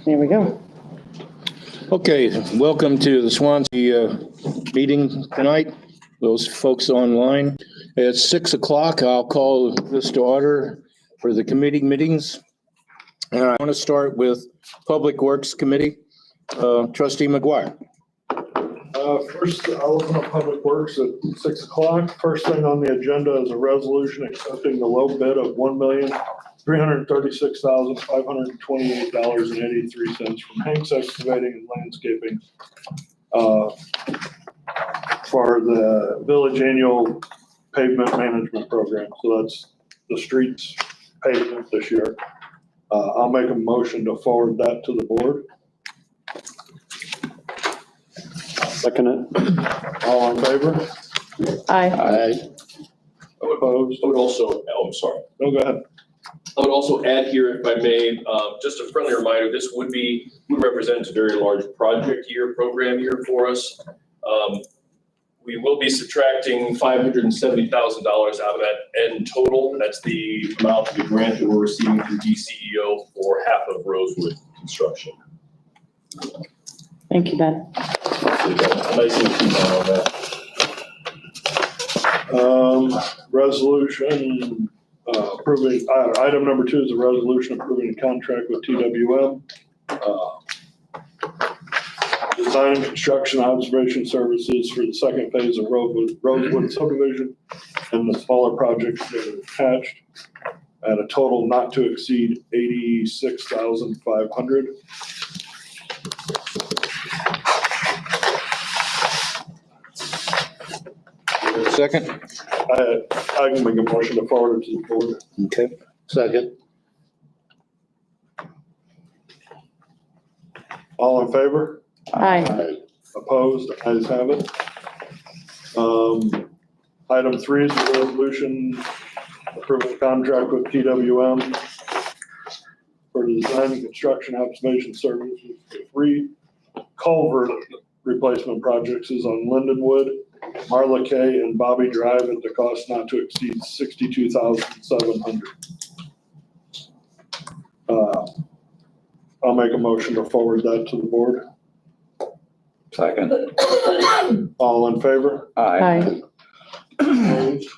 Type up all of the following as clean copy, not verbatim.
There we go. Okay, welcome to the Swansea meeting tonight. Those folks online. It's 6 o'clock. I'll call this to order for the committee meetings. And I want to start with Public Works Committee. Trustee McGuire. First, I'll open up Public Works at 6 o'clock. First thing on the agenda is a resolution accepting the low bid of $1,336,528.83 from Hanks Excavating and Landscaping for the village annual pavement management program. So that's the streets pavement this year. I'll make a motion to forward that to the board. Second it. All in favor? Aye. Opposed? I would also, I'm sorry. No, go ahead. I would also add here, if I may, just a friendly reminder, this would represent a very large project year, program year for us. We will be subtracting $570,000 out of that end total. That's the amount of the grant that we're receiving from DCEO for half of Rosewood construction. Thank you, Ben. Nice and keep on that. Resolution approving, item number 2 is a resolution approving a contract with TWM. Design and construction observation services for the second phase of Rosewood subdivision and the smaller projects that are attached at a total not to exceed $86,500. Second? I can make a motion to forward it to the board. Okay. Second. All in favor? Aye. Opposed? Ayes have it. Item 3 is a resolution approving a contract with TWM for the design and construction observation services for 3 culvert replacement projects is on Lindenwood, Marla K, and Bobby Drive at the cost not to exceed $62,700. I'll make a motion to forward that to the board. Second. All in favor? Aye. Opposed?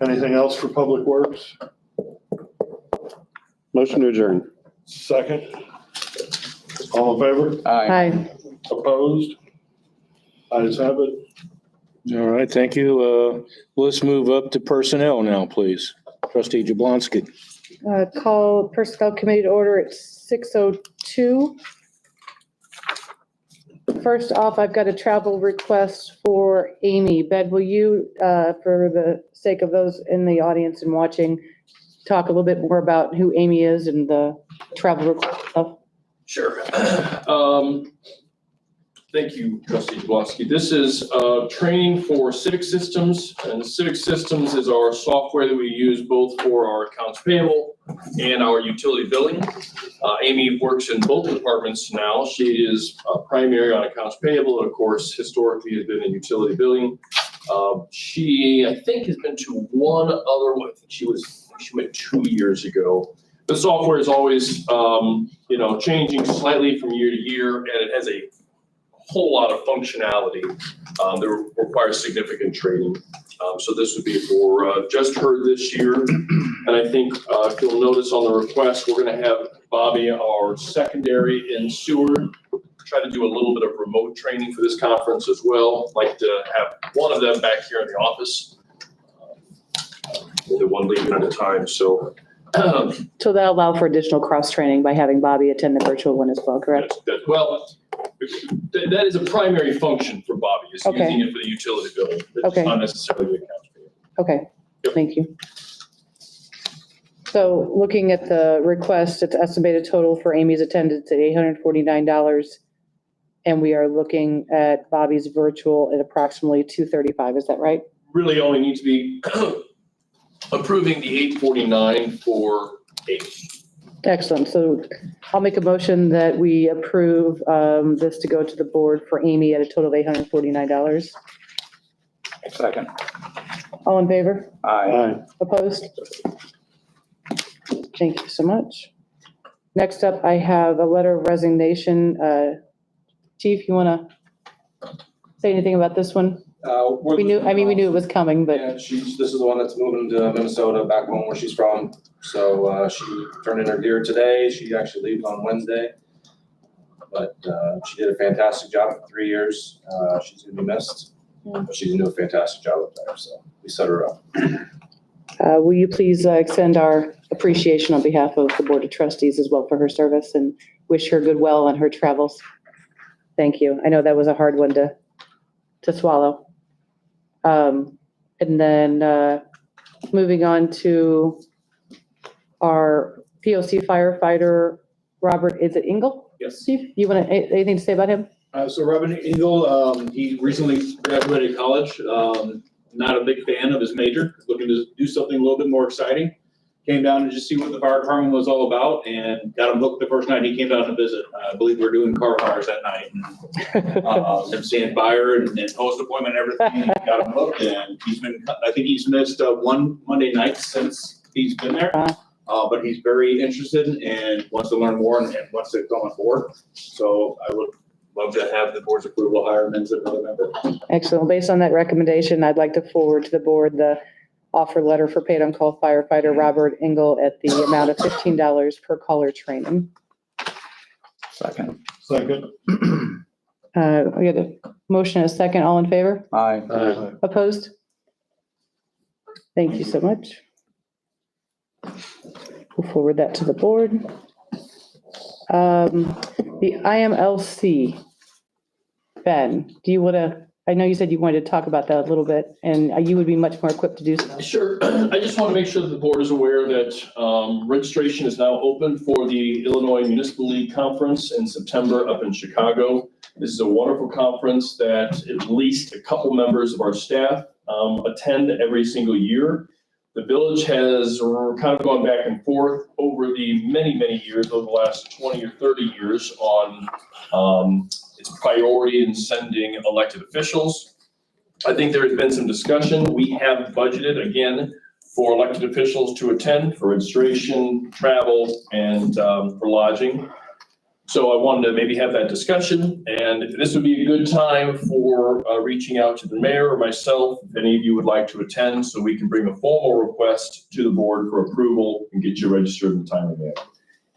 Anything else for Public Works? Motion to adjourn. Second. All in favor? Aye. Opposed? Ayes have it. All right, thank you. Let's move up to personnel now, please. Trustee Jablonski. Call Personnel Committee to order at 6:02. First off, I've got a travel request for Amy. Ben, will you, for the sake of those in the audience and watching, talk a little bit more about who Amy is and the travel request stuff? Sure. Thank you, Trustee Jablonski. This is training for Civic Systems, and Civic Systems is our software that we use both for our accounts payable and our utility billing. Amy works in both departments now. She is primary on accounts payable, and of course, historically has been in utility billing. She, I think, has been to one other one. I think she went 2 years ago. The software is always, changing slightly from year to year, and it has a whole lot of functionality that requires significant training. So this would be for just her this year. And I think if you'll notice on the request, we're going to have Bobby, our secondary in Seward, try to do a little bit of remote training for this conference as well. Like to have one of them back here in the office, the one leaving at a time. So that'll allow for additional cross-training by having Bobby attend the virtual one as well, correct? That is a primary function for Bobby, is Okay. using it for the utility billing. It's Okay. not necessarily the accounts payable. Okay, Yep. thank you. So looking at the request, it's estimated total for Amy's attendance at $849. And we are looking at Bobby's virtual at approximately $235. Is that right? Really only need to be approving the 849 for Amy. Excellent. So I'll make a motion that we approve this to go to the board for Amy at a total of $849. Second. All in favor? Aye. Opposed? Thank you so much. Next up, I have a letter of resignation. Chief, you want to say anything about this one? We knew it was coming, but Yeah, this is the one that's moving to Minnesota, back home where she's from. So, she turned in her gear today. She actually leaves on Wednesday. But, she did a fantastic job for 3 years. She's gonna be missed, but she's gonna do a fantastic job up there, so we set her up. will you please extend our appreciation on behalf of the Board of Trustees as well for her service and wish her good well on her travels? Thank you. I know that was a hard one to swallow. And then moving on to our POC firefighter, Robert, is it Engel? Yes. Chief, you want anything to say about him? So Robin Engel, he recently graduated college. Not a big fan of his major, looking to do something a little bit more exciting. Came down to just see what the fire department was all about and got him hooked the first night he came down to visit. I believe we're doing car fires that night. Him seeing fire and post appointment and everything, got him hooked, and I think he's missed one Monday night since he's been there. But he's very interested and wants to learn more and wants to come on board. So I would love to have the board's approval to hire him as another member. Excellent. Based on that recommendation, I'd like to forward to the board the offer letter for paid on call firefighter Robert Engel at the amount of $15 per caller training. Second. Second. We got a motion and a second. All in favor? Aye. Opposed? Thank you so much. We'll forward that to the board. The IMLC. Ben, do you want to, I know you said you wanted to talk about that a little bit, and you would be much more equipped to do so. Sure. I just want to make sure that the board is aware that registration is now open for the Illinois Municipal League Conference in September up in Chicago. This is a wonderful conference that at least a couple members of our staff attend every single year. The village has kind of gone back and forth over the many, many years, over the last 20 or 30 years on its priority in sending elected officials. I think there has been some discussion. We have budgeted again for elected officials to attend for registration, travel, and for lodging. So I wanted to maybe have that discussion, and if this would be a good time for reaching out to the mayor or myself, if any of you would like to attend, so we can bring a formal request to the board for approval and get you registered in a timely manner.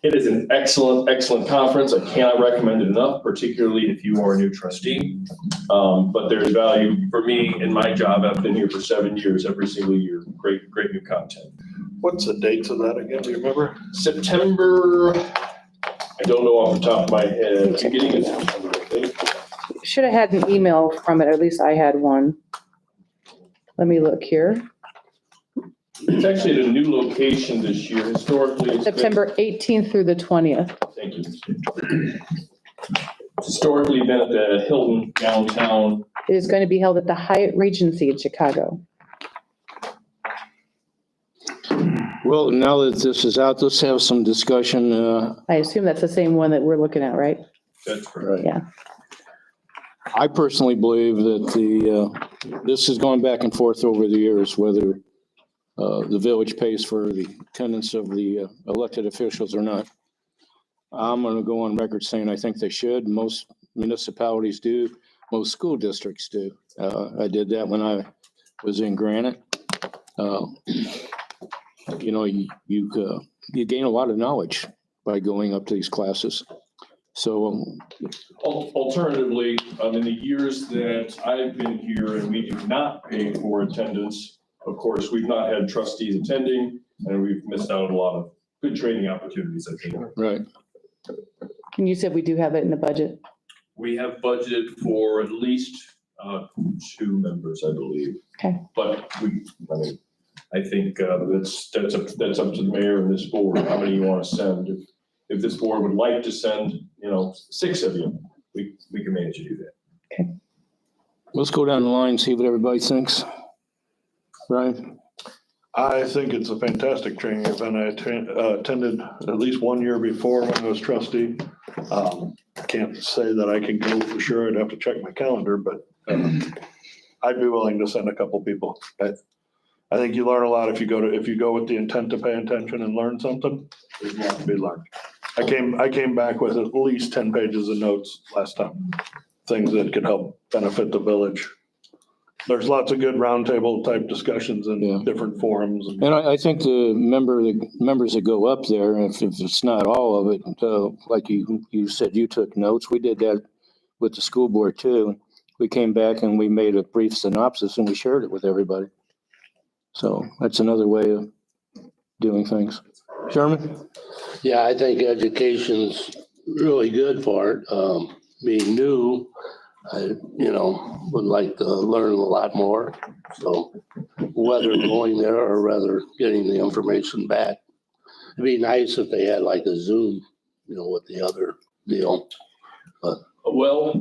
It is an excellent, excellent conference. I cannot recommend it enough, particularly if you are a new trustee. But there's value for me in my job. I've been here for 7 years, every single year. Great, great new content. What's the dates of that again? Do you remember? September, I don't know off the top of my head, beginning of September, I think. Should have had an email from it, or at least I had one. Let me look here. It's actually at a new location this year. Historically, it's been. September 18th through the 20th. Thank you. It's historically been at the Hilton downtown. It is going to be held at the Hyatt Regency in Chicago. Well, now that this is out, let's have some discussion. I assume that's the same one that we're looking at, right? That's correct. Yeah. I personally believe that this has gone back and forth over the years, whether the village pays for the attendance of the elected officials or not. I'm going to go on record saying I think they should. Most municipalities do. Most school districts do. I did that when I was in Granite. You know, you gain a lot of knowledge by going up to these classes. So Alternatively, in the years that I've been here and we do not pay for attendance, of course, we've not had trustees attending and we've missed out on a lot of good training opportunities, I think. right. And you said we do have it in the budget. We have budgeted for at least 2 members, I believe. Okay. But I think that's up to the mayor and this board, how many you want to send. If this board would like to send, 6 of you, we can manage to do that. Let's go down the line, see what everybody thinks. Brian? I think it's a fantastic training event. I attended at least 1 year before when I was trustee. Can't say that I can go for sure. I'd have to check my calendar, but I'd be willing to send a couple people. I think you learn a lot if you go with the intent to pay attention and learn something. There's more to be learned. I came back with at least 10 pages of notes last time, things that could help benefit the village. There's lots of good roundtable type discussions Yeah. in different forums. And I think the members that go up there, if it's not all of it, like you said, you took notes. We did that with the school board too. We came back and we made a brief synopsis and we shared it with everybody. So that's another way of doing things. Sherman? Yeah, I think education's really good for it. Being new, I, would like to learn a lot more. So whether going there or rather getting the information back, it'd be nice if they had like a Zoom, with the other deal. Well,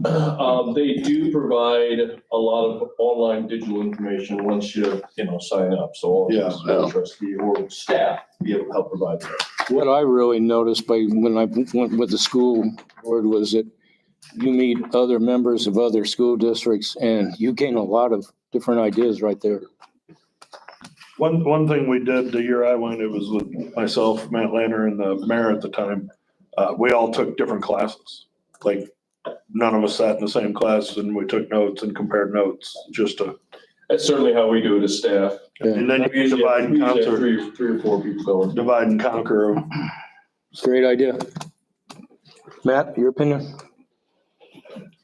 they do provide a lot of online digital information once you sign up. So all Yeah. trustee or staff be able to help provide that. What I really noticed when I went with the school board was that you meet other members of other school districts and you gain a lot of different ideas right there. One thing we did the year I went, it was with myself, Matt Lanner, and the mayor at the time. We all took different classes. Like, none of us sat in the same class and we took notes and compared notes just to. That's certainly how we do it as staff. And then We you usually divide have and conquer, three or four people going. divide and conquer. Great idea. Matt, your opinion?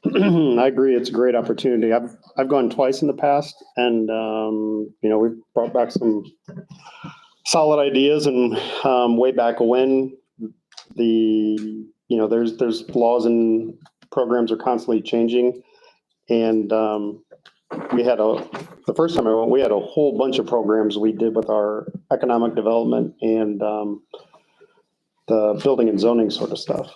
I agree. It's a great opportunity. I've gone twice in the past and, we've brought back some solid ideas and, way back when there's laws and programs are constantly changing. And, the first time I went, we had a whole bunch of programs we did with our economic development and, the building and zoning sort of stuff.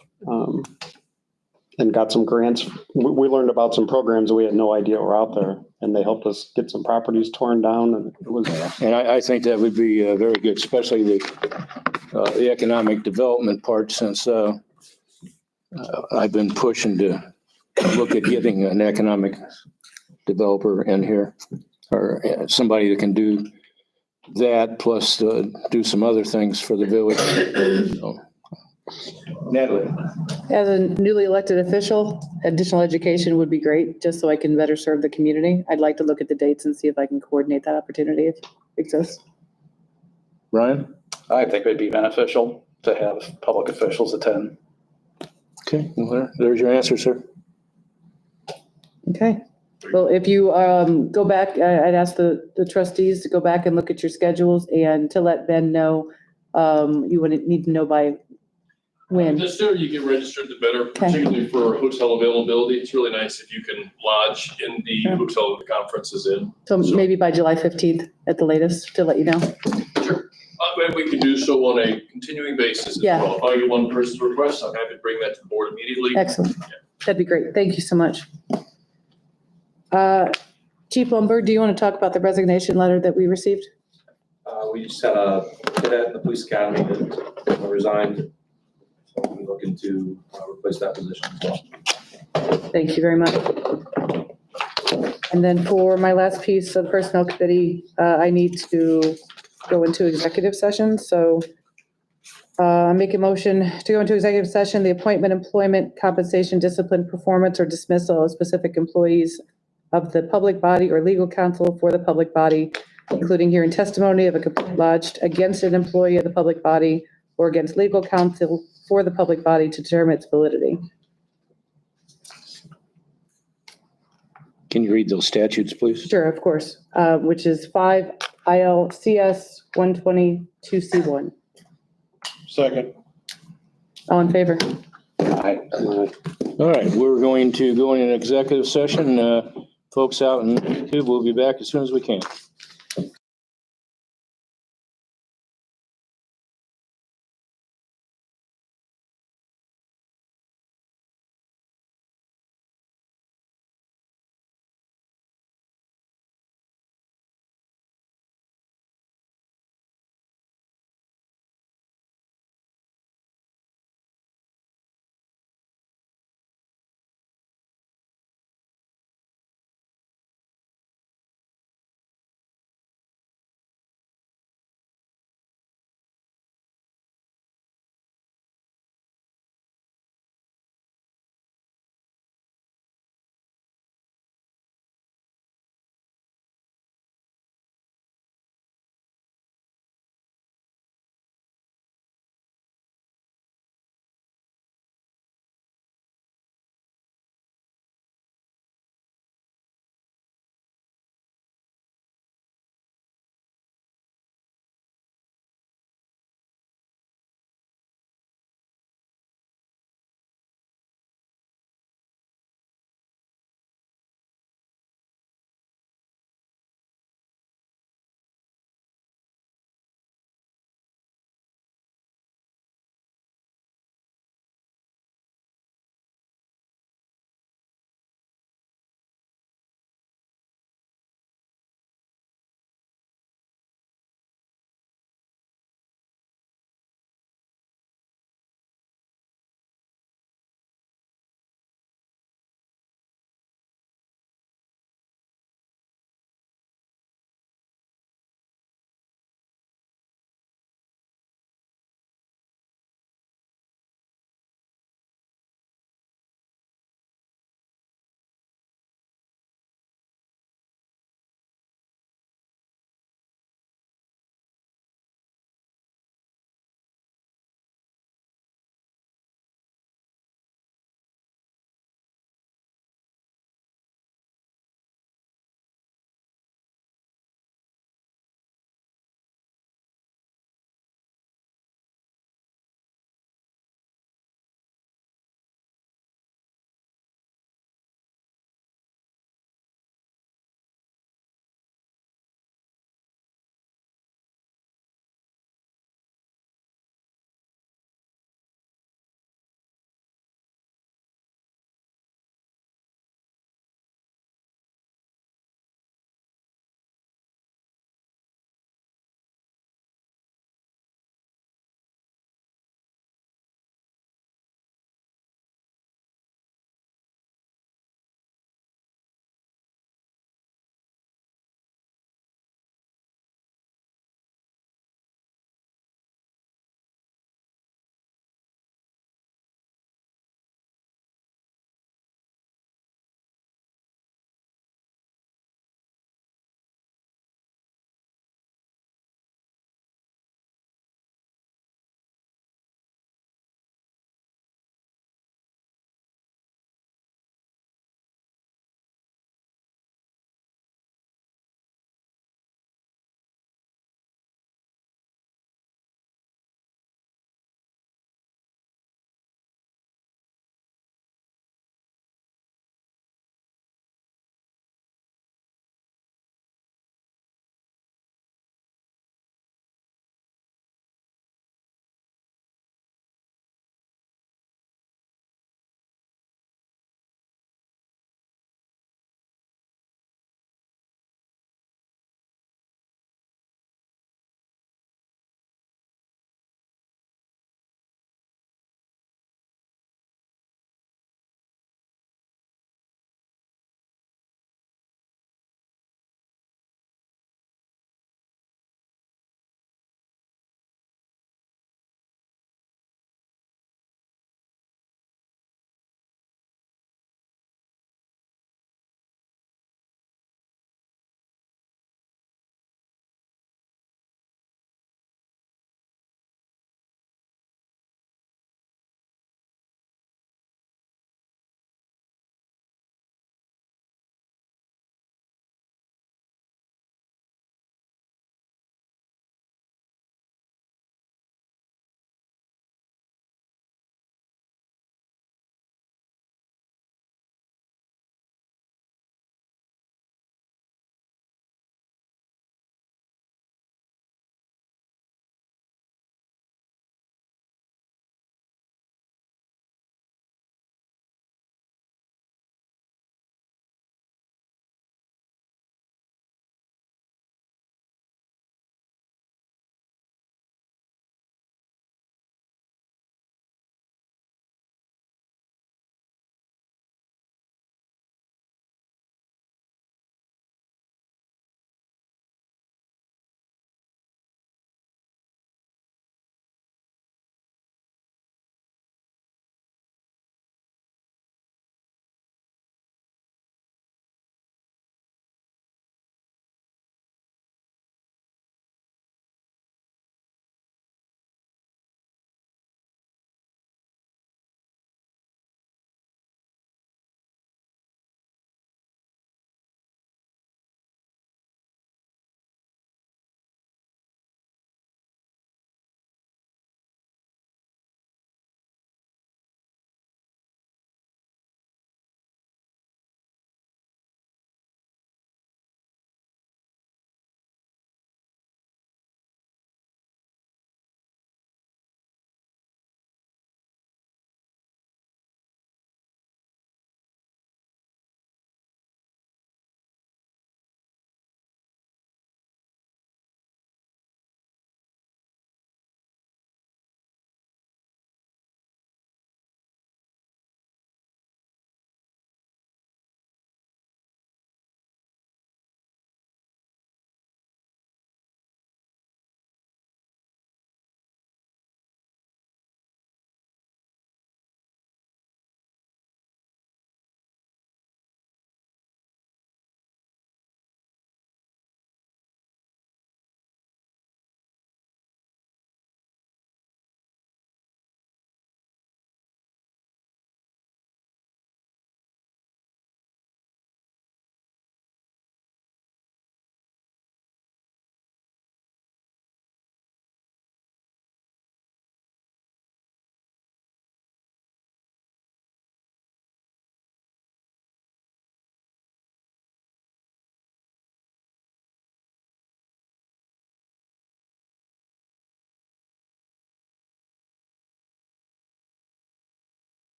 And got some grants. We learned about some programs that we had no idea were out there, and they helped us get some properties torn down. And it was. And I think that would be very good, especially the economic development part, since I've been pushing to look at getting an economic developer in here, or somebody that can do that plus do some other things for the village. So, Natalie. As a newly elected official, additional education would be great, just so I can better serve the community. I'd like to look at the dates and see if I can coordinate that opportunity if it exists. Brian? I think it'd be beneficial to have public officials attend. Okay, well, there's your answer, sir. Okay. Well, if you go back, I'd ask the trustees to go back and look at your schedules and to let Ben know, you would need to know by when. The sooner you get registered, the better, particularly for hotel availability. It's really nice if you can lodge in the hotel the conference is in. So maybe by July 15th at the latest, to let you know. Sure. We can do so on a continuing basis as Yeah. well. If I get one person's request, I'm happy to bring that to the board immediately. Excellent. That'd be great. Thank you so much. Chief Lumber, do you want to talk about the resignation letter that we received? We just had a cadet in the police academy that resigned. So we're looking to replace that position as well. Thank you very much. And then for my last piece of personnel committee, I need to go into executive session. So make a motion to go into executive session, the appointment, employment, compensation, discipline, performance, or dismissal of specific employees of the public body or legal counsel for the public body, including hearing testimony of a complaint lodged against an employee of the public body or against legal counsel for the public body to determine its validity. Can you read those statutes, please? Sure, of course, which is 5 ILCS 122C1. Second. All in favor? All right, we're going to go in an executive session. Folks out in YouTube, we'll be back as soon as we can.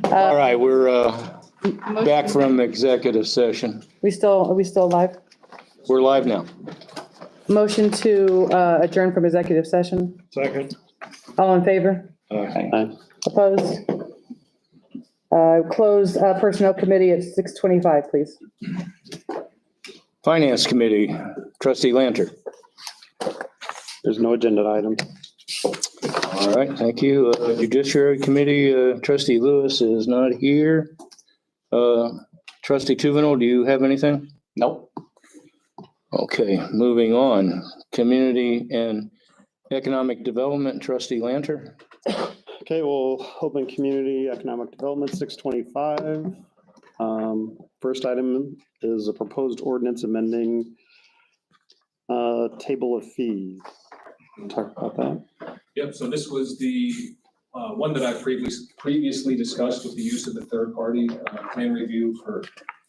All right, we're back from executive session. Are we still live? We're live now. Motion to adjourn from executive session. Second. All in favor? Opposed? Close Personnel Committee at 6:25, please. Finance Committee, Trustee Lanter. There's no agenda item. All right, thank you. Judiciary Committee, Trustee Lewis is not here. Trustee Tuvino, do you have anything? Nope. Okay, moving on. Community and Economic Development, Trustee Lanter. Okay, we'll open community economic development, 6:25. First item is a proposed ordinance amending table of fees. Talk about that. Yep, so this was the one that I previously discussed with the use of the third party plan review for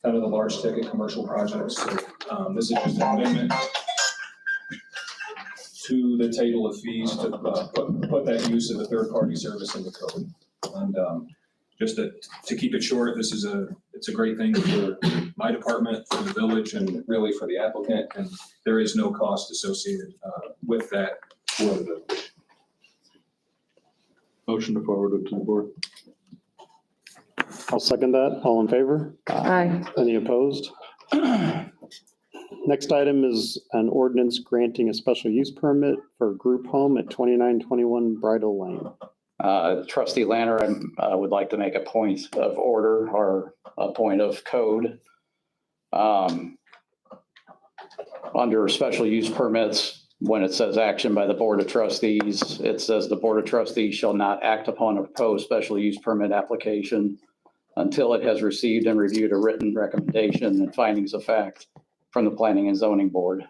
kind of the large ticket commercial projects. So this is just an amendment to the table of fees to put that use of the third party service in the code. And just to keep it short, it's a great thing for my department, for the village, and really for the applicant. And there is no cost associated with that for the village. Motion to forward it to the board. I'll second that. All in favor? Aye. Any opposed? Next item is an ordinance granting a special use permit for a group home at 2921 Bridle Lane. Trustee Lanter, I would like to make a point of order or a point of code. Under special use permits, when it says action by the Board of Trustees, it says the Board of Trustees shall not act upon a proposed special use permit application until it has received and reviewed a written recommendation and findings of fact from the Planning and Zoning Board,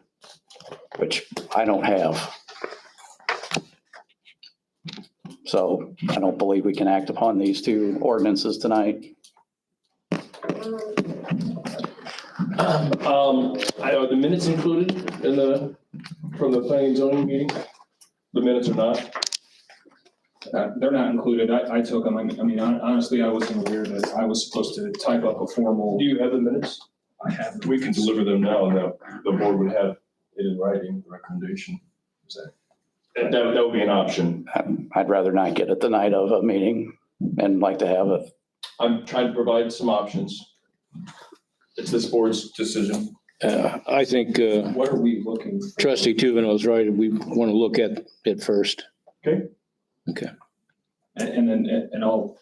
which I don't have. So I don't believe we can act upon these two ordinances tonight. Are the minutes included in from the planning and zoning meeting? The minutes are not? They're not included. I took them. I mean, honestly, I wasn't aware that I was supposed to type up a formal. Do you have the minutes? I have. We can deliver them now, and the board would have it in writing, the recommendation. That would be an option. I'd rather not get it the night of a meeting and like to have it. I'm trying to provide some options. It's this board's decision. I think What are we looking for? Trustee Tuvino is right. We want to look at it first. Okay. Okay. And then, in all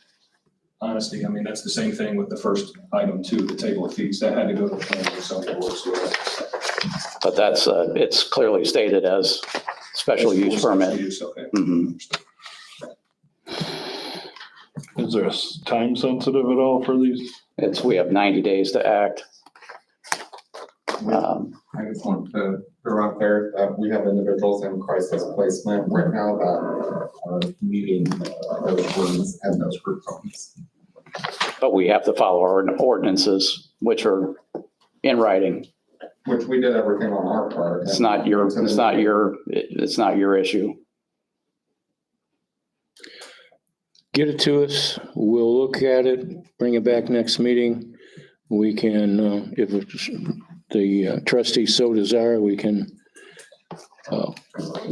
honesty, I mean, that's the same thing with the first item too, the table of fees. That had to go to the planning and zoning board. But that's, it's clearly stated as special use permit. Okay. Mhm. Is there a time sensitive at all for these? We have 90 days to act. I just want to throw out there that we have individuals in crisis placement right now that are needing those rooms and those group homes. But we have to follow our ordinances, which are in writing. Which we did everything on our part. It's not your issue. Get it to us. We'll look at it, bring it back next meeting. We can, if the trustees so desire, we can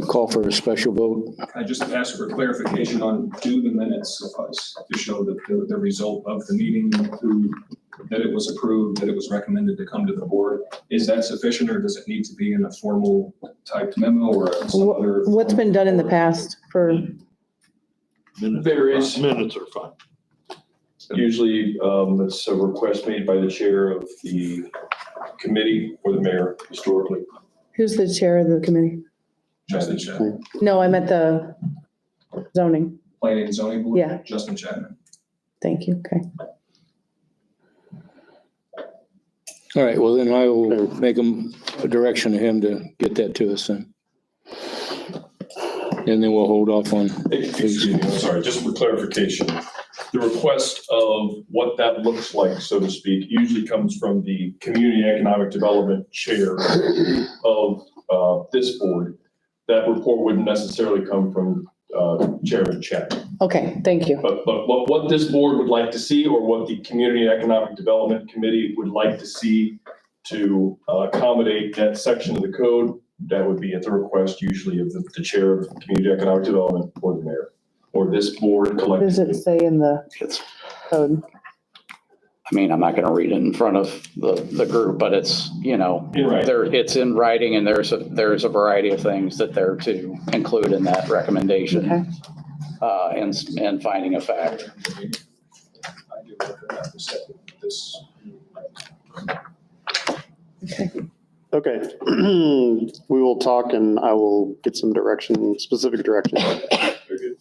call for a special vote. I just asked for clarification on do the minutes suffice to show that the result of the meeting, that it was approved, that it was recommended to come to the board. Is that sufficient, or does it need to be in a formal typed memo or some other? What's been done in the past for, Minutes are fine. Usually, it's a request made by the chair of the committee or the mayor historically. who's the chair of the committee? Justin Chapman, No, I meant the zoning. planning and zoning board? Yeah. Justin Chapman. Thank you. Okay. All right, well, then I will make a direction to him to get that to us then. And then we'll hold off on. Excuse me, I'm sorry, just for clarification. The request of what that looks like, so to speak, usually comes from the Community Economic Development Chair of this board. That report wouldn't necessarily come from Chairman check. Okay, thank you. But what this board would like to see, or what the Community and Economic Development Committee would like to see to accommodate that section of the code, that would be at the request usually of the chair of Community Economic Development or the mayor, or this board What does it collectively. say in the It's, code? I mean, I'm not going to read it in front of the group, but it's, In writing. it's in writing, and there's a variety of things that they're to include in that recommendation. Okay. And finding a fact. I do look at this. Okay, we will talk and I will get some direction, specific direction. Very good.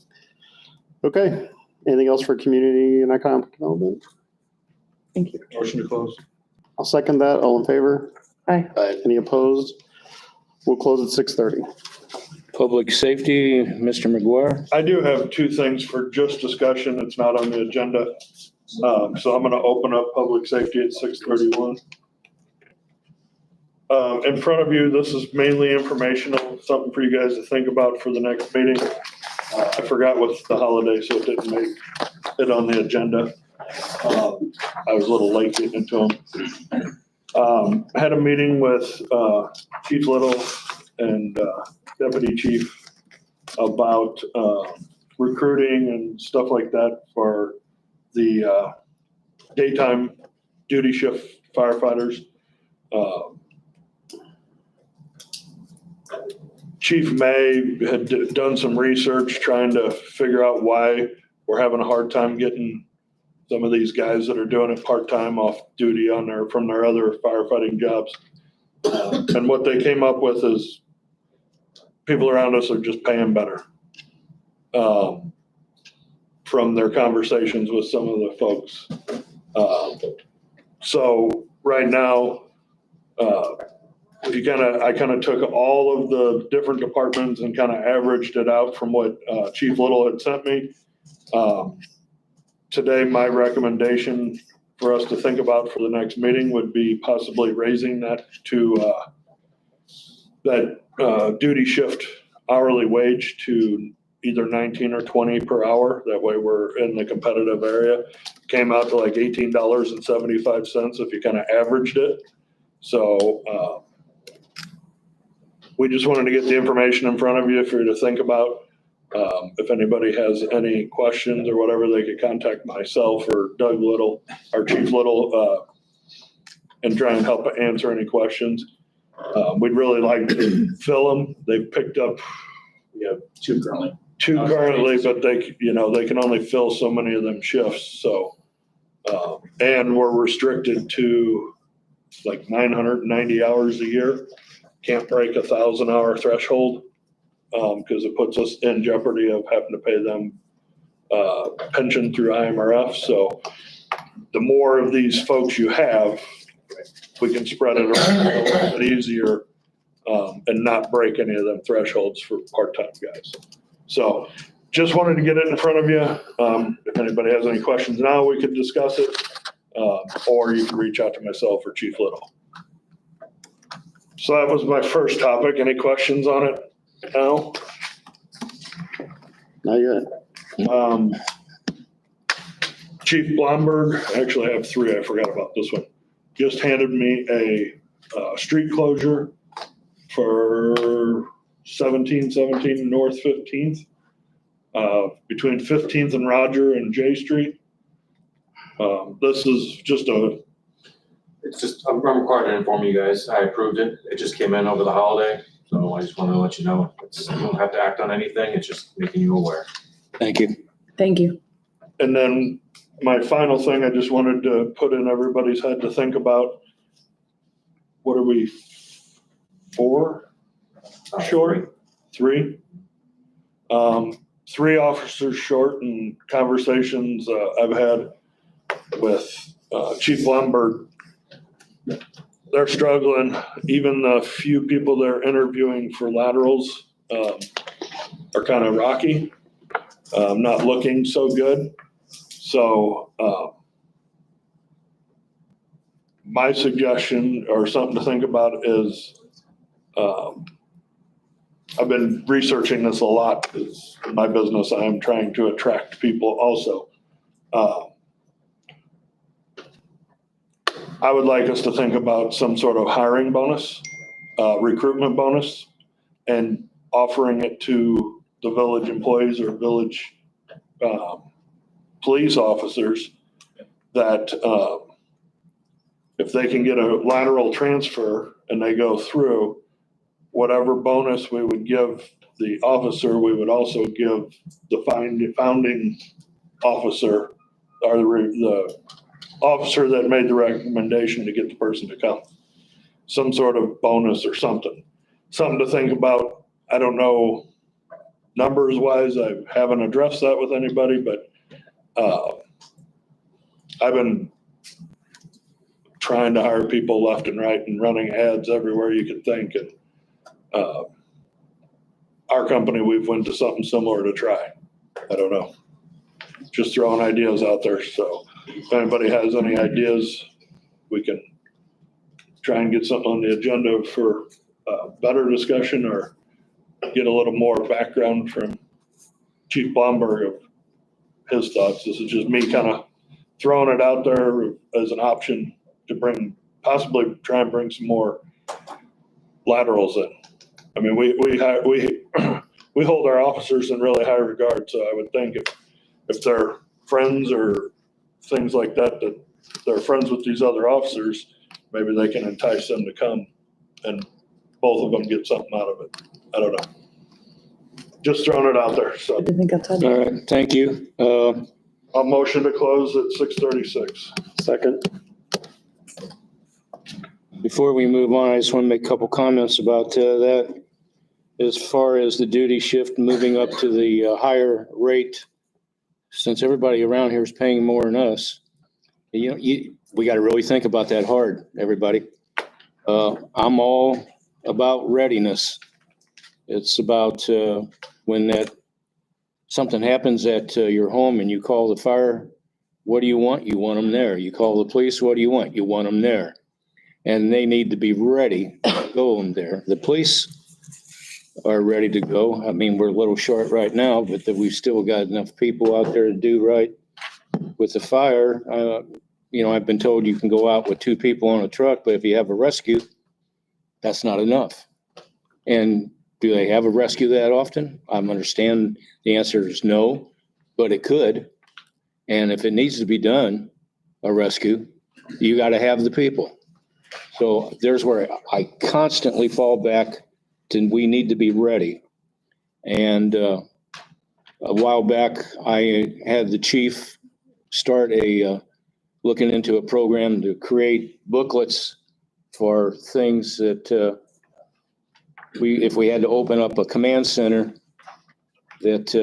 Okay, anything else for community and economic development? Thank you. Motion to close. I'll second that. All in favor? Aye. Any opposed? We'll close at 6:30. Public safety, Mr. McGuire. I do have two things for just discussion. It's not on the agenda. So I'm gonna open up public safety at 6:31. In front of you, this is mainly informational, something for you guys to think about for the next meeting. I forgot with the holiday, so it didn't make it on the agenda. I was a little late getting into them. I had a meeting with Chief Little and Deputy Chief about recruiting and stuff like that for the daytime duty shift firefighters. Chief May had done some research trying to figure out why we're having a hard time getting some of these guys that are doing it part-time off duty from their other firefighting jobs. And what they came up with is people around us are just paying better. From their conversations with some of the folks. So right now, I kind of took all of the different departments and kind of averaged it out from what Chief Little had sent me. Today, my recommendation for us to think about for the next meeting would be possibly raising that to that duty shift hourly wage to either 19 or 20 per hour. That way we're in the competitive area. Came out to like $18.75 if you kind of averaged it. So we just wanted to get the information in front of you for you to think about. If anybody has any questions or whatever, they could contact myself or Doug Little, our Chief Little, and try and help answer any questions. We'd really like to fill them. They've picked up, We have two currently. two currently, but they can only fill so many of them shifts, so. And we're restricted to like 990 hours a year. Can't break 1,000-hour threshold, because it puts us in jeopardy of having to pay them pension through IMRF. So the more of these folks you have, we can spread it around a little bit easier, and not break any of them thresholds for part-time guys. So just wanted to get it in front of you. If anybody has any questions now, we could discuss it, or you can reach out to myself or Chief Little. So that was my first topic. Any questions on it, Al? Not yet. Chief Blomberg, actually I have three, I forgot about this one, just handed me a street closure for 1717 North 15th, between 15th and Roger and J Street. This is just It's just, I'm required to inform you guys, I approved it, it just came in over the holiday, so I just wanted to let you know. You don't have to act on anything, it's just making you aware. Thank you. Thank you. And then my final thing, I just wanted to put in everybody's head to think about, what are we, 4 short? 3? 3 officers short, and conversations I've had with Chief Blomberg. They're struggling. Even the few people they're interviewing for laterals are kind of rocky, not looking so good. So my suggestion or something to think about is I've been researching this a lot because in my business, I am trying to attract people also. I would like us to think about some sort of hiring bonus, recruitment bonus, and offering it to the village employees or village police officers that if they can get a lateral transfer and they go through, whatever bonus we would give the officer, we would also give the founding officer or the officer that made the recommendation to get the person to come. Some sort of bonus or something to think about. I don't know numbers wise, I haven't addressed that with anybody, but I've been trying to hire people left and right and running ads everywhere you could think. And our company, we've went to something similar to try. I don't know. Just throwing ideas out there. So if anybody has any ideas, we can try and get something on the agenda for better discussion or get a little more background from Chief Blomberg of his thoughts. This is just me kind of throwing it out there as an option to possibly try and bring some more laterals in. I mean, we hold our officers in really high regard, so I would think if they're friends or things like that, that they're friends with these other officers, maybe they can entice them to come and both of them get something out of it. I don't know. Just throwing it out there, so. I think that's All right, thank you. A motion to close at 6:36. Second. Before we move on, I just want to make a couple comments about that. As far as the duty shift moving up to the higher rate, since everybody around here is paying more than us, we got to really think about that hard, everybody. I'm all about readiness. It's about when something happens at your home and you call the fire, what do you want? You want them there. You call the police, what do you want? You want them there. And they need to be ready to go in there. The police are ready to go. I mean, we're a little short right now, but we've still got enough people out there to do right. With the fire, I've been told you can go out with 2 people on a truck, but if you have a rescue, that's not enough. And do they have a rescue that often? I understand the answer is no, but it could. And if it needs to be done, a rescue, you got to have the people. So there's where I constantly fall back to we need to be ready. And a while back, I had the chief start looking into a program to create booklets for things that if we had to open up a command center, that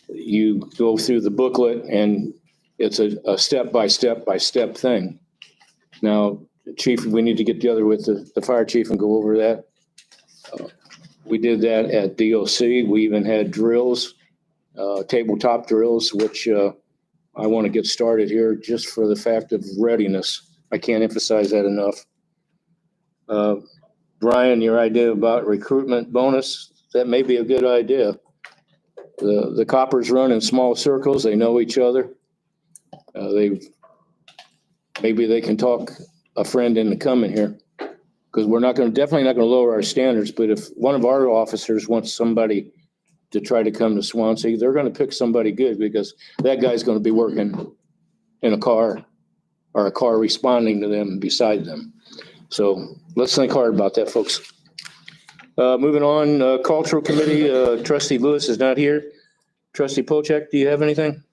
you go through the booklet and it's a step-by-step thing. Now, Chief, we need to get together with the fire chief and go over that. We did that at DOC. We even had drills, tabletop drills, which I want to get started here just for the fact of readiness. I can't emphasize that enough. Brian, your idea about recruitment bonus, that may be a good idea. The coppers run in small circles. They know each other. Maybe they can talk a friend into coming here, because we're definitely not going to lower our standards. But if one of our officers wants somebody to try to come to Swansea, they're going to pick somebody good, because that guy's going to be working in a car or a car responding to them beside them. So let's think hard about that, folks. Moving on, Cultural Committee, Trustee Lewis is not here. Trustee Polchak, do you have anything?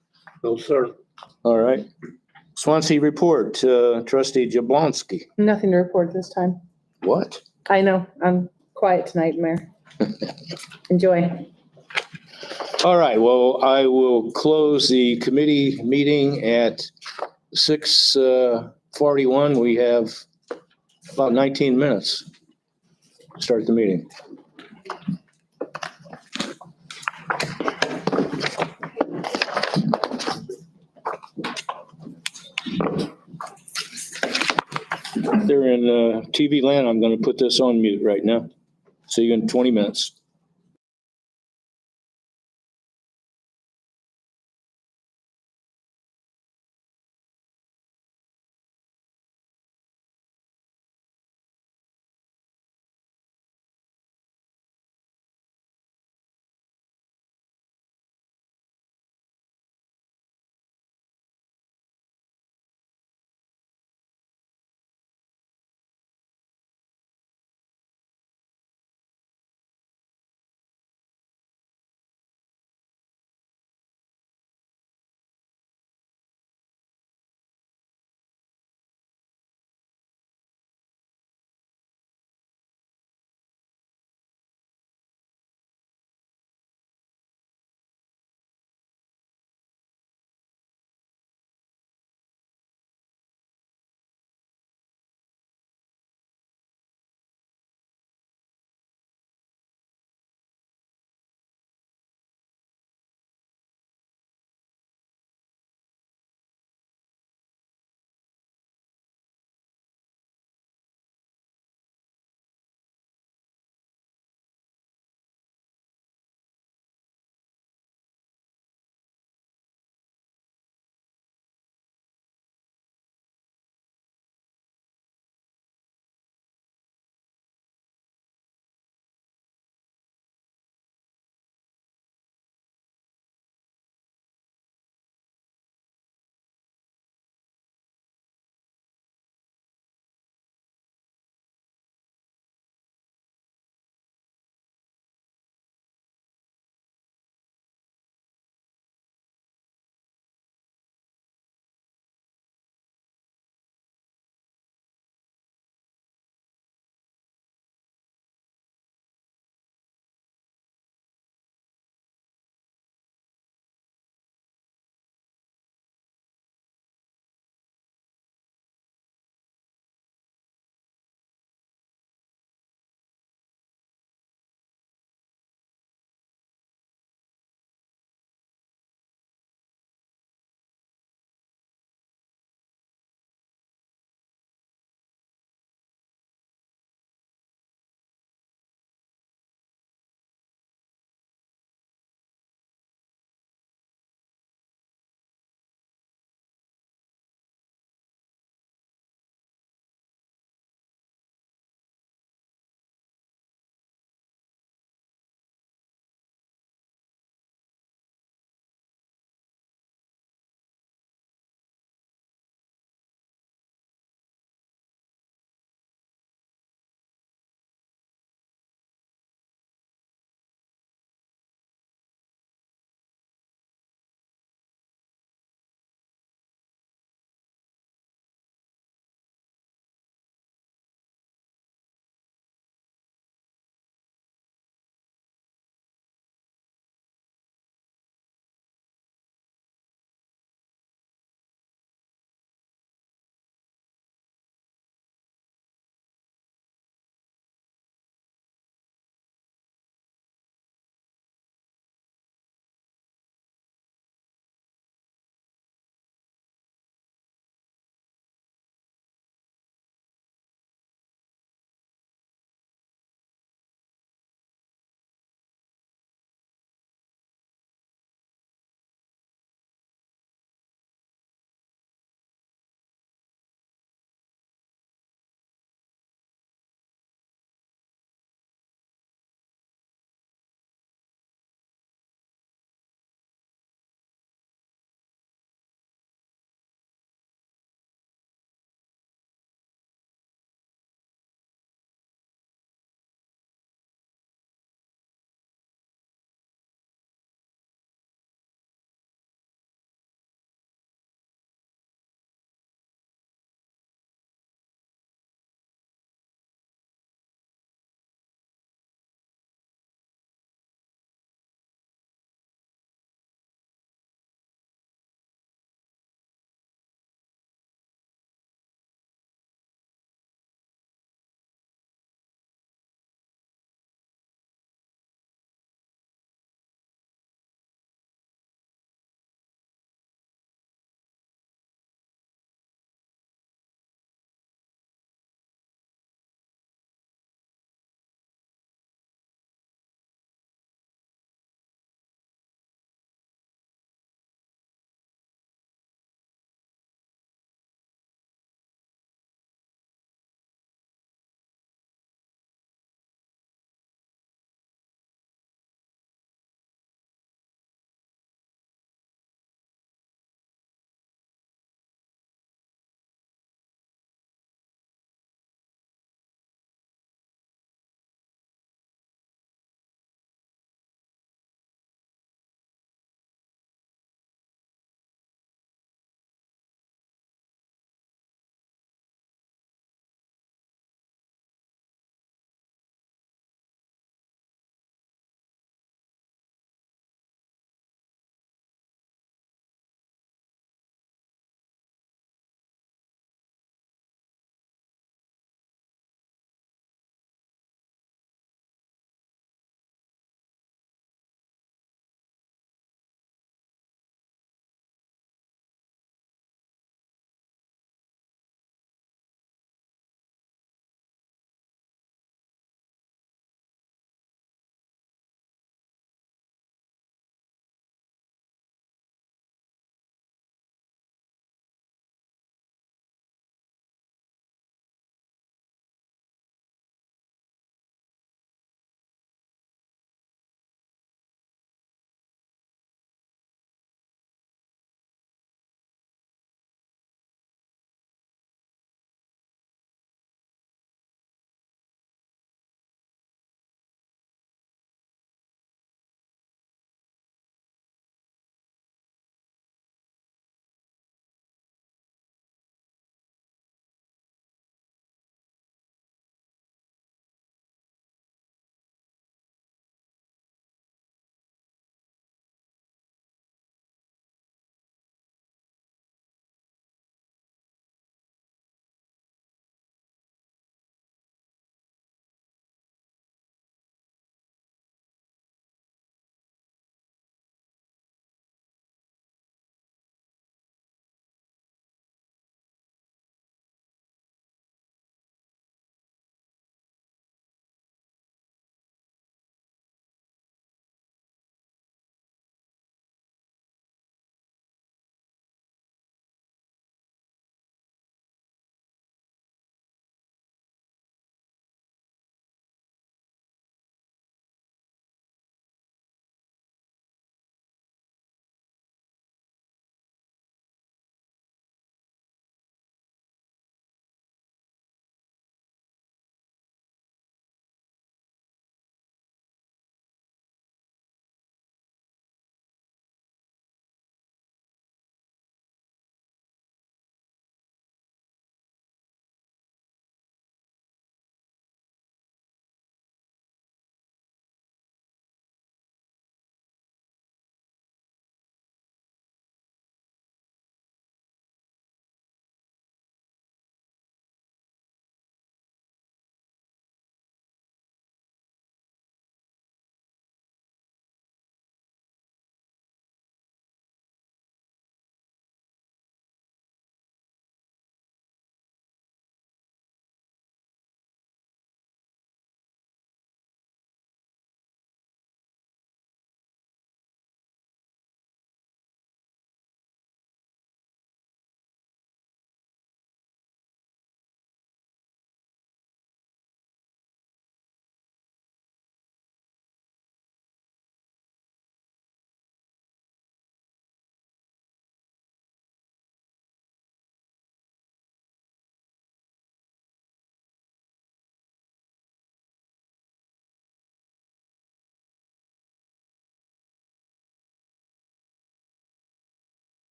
No, sir. All right. Swansea report, Trustee Jablonski. Nothing to report this time. What? I know, I'm quiet tonight, Mayor. Enjoy. All right, well, I will close the committee meeting at 6:41. We have about 19 minutes to start the meeting. They're in TV land. I'm going to put this on mute right now. See you in 20 minutes.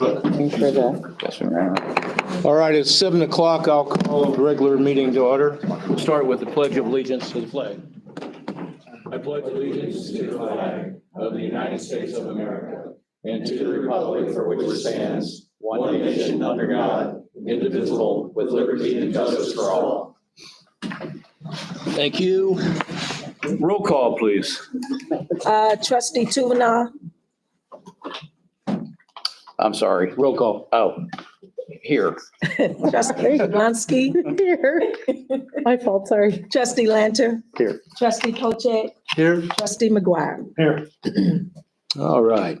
All right, it's 7:00. I'll call the regular meeting to order. We'll start with the Pledge of Allegiance to the flag. I pledge allegiance to the flag of the United States of America and to the republic for which it stands, one nation under God, indivisible, with liberty and justice for all. Thank you. Roll call, please. Trustee Tuvena, I'm sorry. Roll call. Oh, here. Trustee Jablonski, Here. My fault, sorry. Trustee Lanter. Here. Trustee Pojek, Here. Trustee McGuire. Here. All right.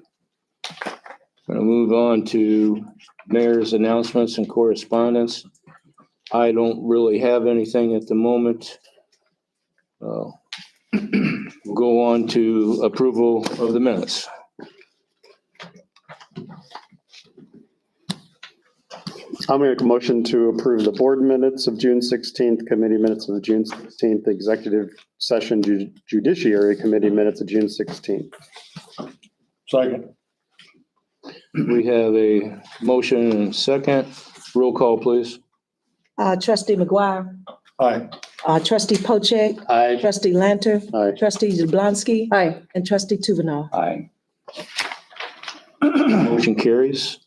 Going to move on to mayor's announcements and correspondence. I don't really have anything at the moment. We'll go on to approval of the minutes. I'll make a motion to approve the board minutes of June 16th, committee minutes of June 16th, executive session judiciary committee minutes of June 16th. Second. We have a motion and a second. Roll call, please. Trustee McGuire, Aye. Trustee Pojek, I, Trustee Lanter, Aye. Trustee Jablonski, Hi. and Trustee Tuvena. Aye. Motion carries.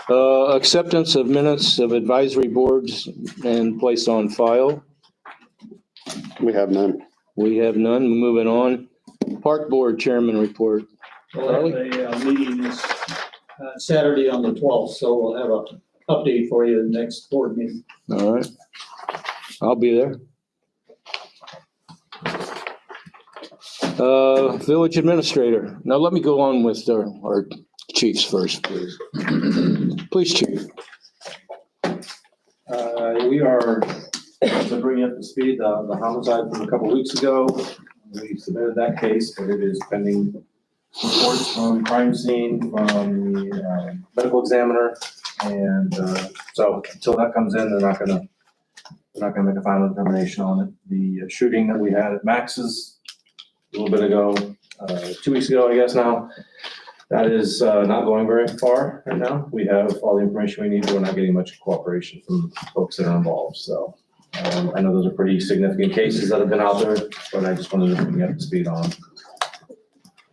Acceptance of minutes of advisory boards and placed on file. We have none. We have none. Moving on. Park Board Chairman report. We'll have a meeting this Saturday on the 12th, so we'll have a update for you the next board meeting. All right. I'll be there. Village Administrator. Now let me go on with our chiefs first, please. Please, Chief. We are, to bring you up to speed, the homicide from a couple weeks ago. We submitted that case, but it is pending reports from crime scene, from the medical examiner. And so until that comes in, they're not gonna make a final determination on it. The shooting that we had at Max's a little bit ago, 2 weeks ago, I guess now, that is not going very far right now. We have all the information we need. We're not getting much cooperation from folks that are involved. So I know those are pretty significant cases that have been out there, but I just wanted to bring you up to speed on.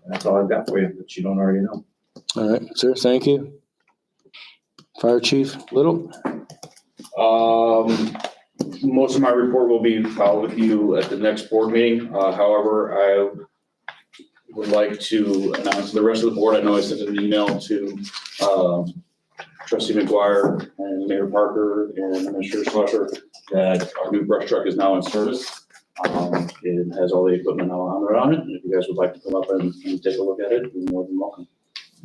That's all I've got for you that you don't already know. All right, sir, thank you. Fire Chief Little? Most of my report will be filed with you at the next board meeting. However, I would like to announce to the rest of the board, I know I sent an email to Trustee McGuire and Mayor Parker and Administrator Slusher that our new brush truck is now in service. It has all the equipment now on it. If you guys would like to come up and take a look at it, you're more than welcome.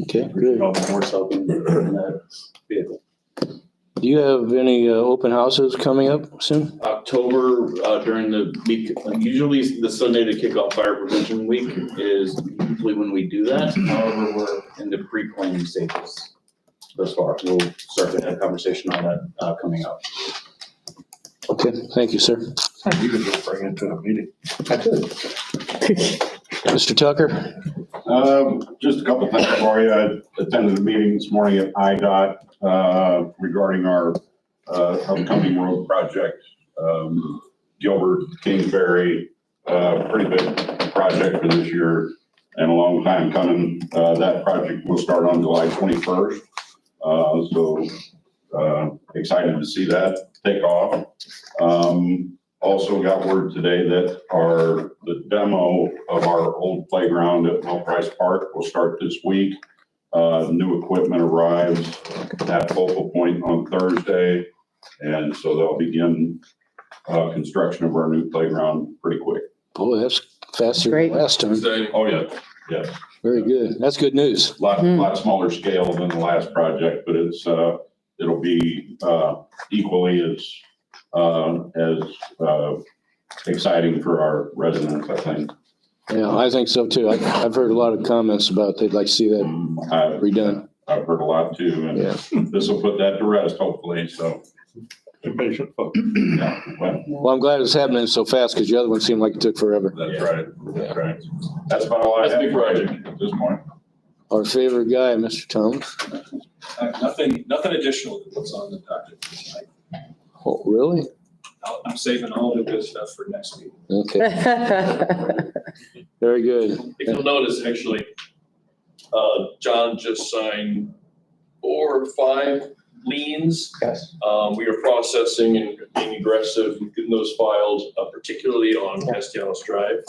Okay, good. All the board's helping in that vehicle. Do you have any open houses coming up soon? October, during the week, usually the Sunday to kick off Fire Prevention Week is usually when we do that. However, we're in the pre-planning stages thus far. We'll start to have a conversation on that coming up. Okay, thank you, sir. You could just bring it to a meeting. I could. Mr. Tucker? Just a couple things for you. I attended a meeting this morning at IDOT regarding our upcoming road project. Gilbert, Kingsbury, pretty big project for this year and a long time coming. That project will start on July 21st. So excited to see that take off. Also got word today that the demo of our old playground at Mill Price Park will start this week. New equipment arrives at Focal Point on Thursday. And so they'll begin construction of our new playground pretty quick. Boy, that's faster Great. than last time. Oh, yeah, yeah. Very good. That's good news. Lot smaller scale than the last project, but it'll be equally as exciting for our residents, I think. Yeah, I think so too. I've heard a lot of comments about they'd like to see that redone. I've heard a lot too, and this will put that to rest, hopefully, so. Impatient folks. Yeah, Well, I'm glad it's happening so fast because the other one seemed like it took forever. that's right, that's right. That's about all I That's a have big for you project. at this point. Our favorite guy, Mr. Thomas. Nothing additional to what's on the docket tonight. Oh, really? I'm saving all the good stuff for next week. Okay, very good. If you'll notice, actually, John just signed 4 or 5 liens. Yes. We are processing and being aggressive in getting those filed, particularly on Castellanos Drive,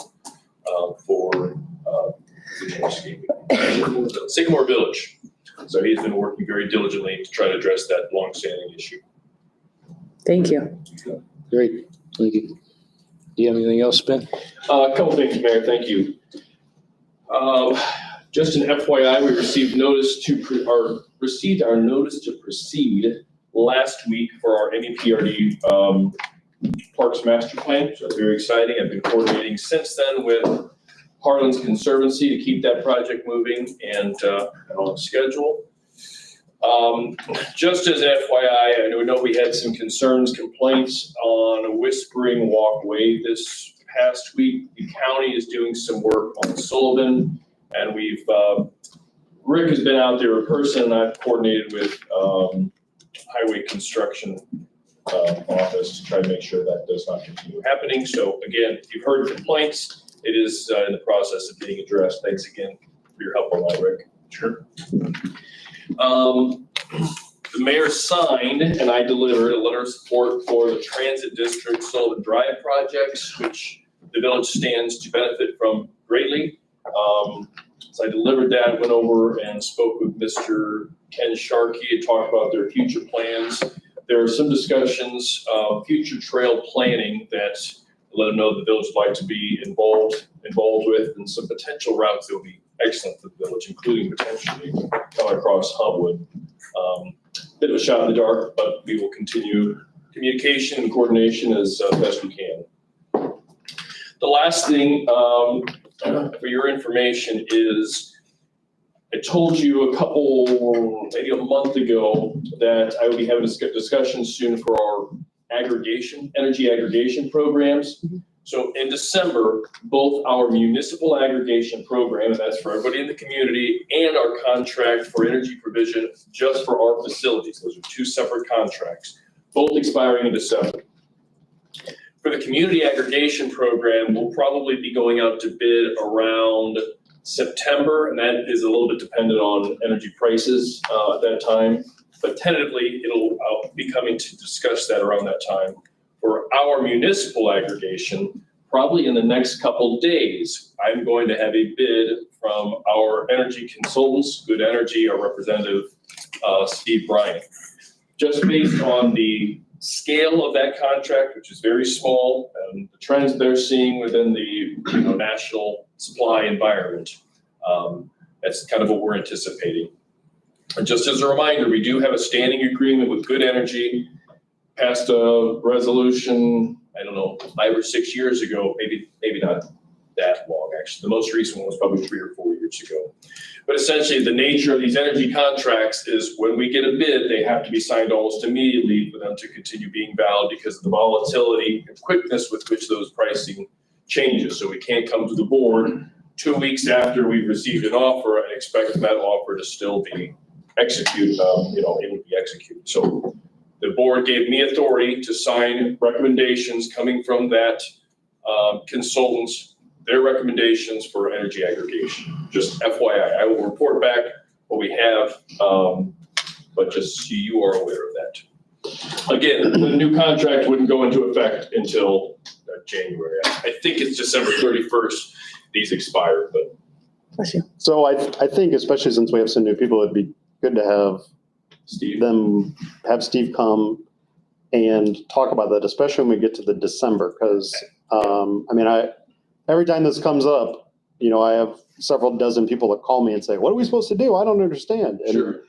for Sycamore Village. So he's been working very diligently to try to address that longstanding issue. Thank you. Great, thank you. Do you have anything else, Ben? A couple things, Mayor, thank you. Just an FYI, we received our notice to proceed last week for our MEPRD Parks Master Plan, so very exciting. I've been coordinating since then with Harlan's Conservancy to keep that project moving and on schedule. Just as an FYI, I know we had some concerns, complaints on Whispering Walkway this past week. The county is doing some work on Sullivan, and Rick has been out there in person, and I've coordinated with Highway Construction Office to try to make sure that does not continue happening. So again, if you've heard complaints, it is in the process of being addressed. Thanks again for your help on that, Rick. Sure. The mayor signed and I delivered a letter of support for the Transit District Sullivan Drive projects, which the village stands to benefit from greatly. So I delivered that, went over and spoke with Mr. Ken Sharkey and talked about their future plans. There are some discussions of future trail planning that let them know the village would like to be involved with, and some potential routes that will be excellent for the village, including potentially coming across Hubwood. Bit of a shot in the dark, but we will continue communication and coordination as best we can. The last thing for your information is I told you maybe a month ago that I would be having a discussion soon for our energy aggregation programs. So in December, both our municipal aggregation program, and that's for everybody in the community, and our contract for energy provision just for our facilities. Those are 2 separate contracts, both expiring in December. For the community aggregation program, we'll probably be going out to bid around September, and that is a little bit dependent on energy prices at that time. But tentatively, I'll be coming to discuss that around that time. For our municipal aggregation, probably in the next couple days, I'm going to have a bid from our energy consultants, Good Energy, our representative, Steve Bryant. Just based on the scale of that contract, which is very small, and the trends they're seeing within the national supply environment, that's kind of what we're anticipating. And just as a reminder, we do have a standing agreement with Good Energy, passed a resolution, I don't know, 5 or 6 years ago, maybe not that long, actually. The most recent one was probably 3 or 4 years ago. But essentially, the nature of these energy contracts is when we get a bid, they have to be signed almost immediately for them to continue being valid because of the volatility and quickness with which those pricing changes. So we can't come to the board 2 weeks after we've received an offer and expect that offer to still be executed, it would be executed. So the board gave me authority to sign recommendations coming from that consultants, their recommendations for energy aggregation. Just FYI, I will report back what we have, but just so you are aware of that. Again, the new contract wouldn't go into effect until January. I think it's December 31st, these expire, but. Bless you. So I think, especially since we have some new people, it'd be good to have Steve come and talk about that, especially when we get to the December, because every time this comes up, I have several dozen people that call me and say, what are we supposed to do? I don't understand. And Sure.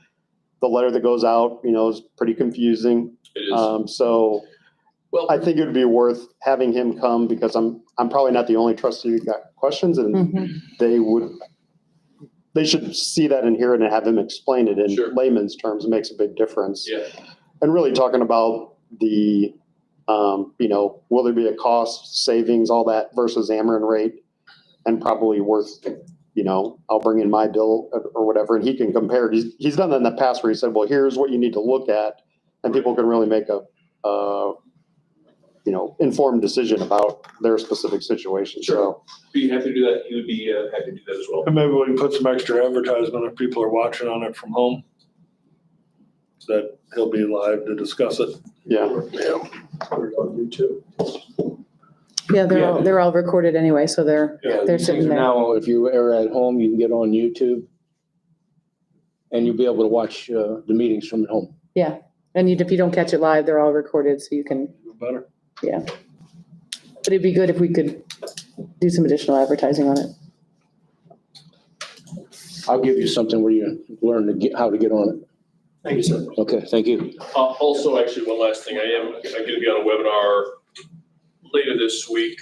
The letter that goes out, is pretty confusing. It is. So Well, I think it would be worth having him come because I'm probably not the only trustee who got questions, and they should see that and hear it and have him explain it in Sure. layman's terms. It makes a big difference. Yeah. And really talking about the, will there be a cost savings, all that versus Ameren rate, and probably worth I'll bring in my bill or whatever, and he can compare. He's done that in the past where he said, well, here's what you need to look at, and people can really make a, informed decision about their specific situation. So, Be happy to do that. He would be happy to do that as well. And maybe we can put some extra advertisement if people are watching on it from home. That he'll be live to discuss it. yeah. Put it on YouTube. Yeah, they're all recorded anyway, so they're These sitting things there. now, if you are at home, you can get on YouTube and you'll be able to watch the meetings from home. Yeah, and if you don't catch it live, they're all recorded, so you can, Better. yeah. But it'd be good if we could do some additional advertising on it. I'll give you something where you learn how to get on it. Thank you, sir. Okay, thank you. Also, actually, one last thing. I'm going to be on a webinar later this week.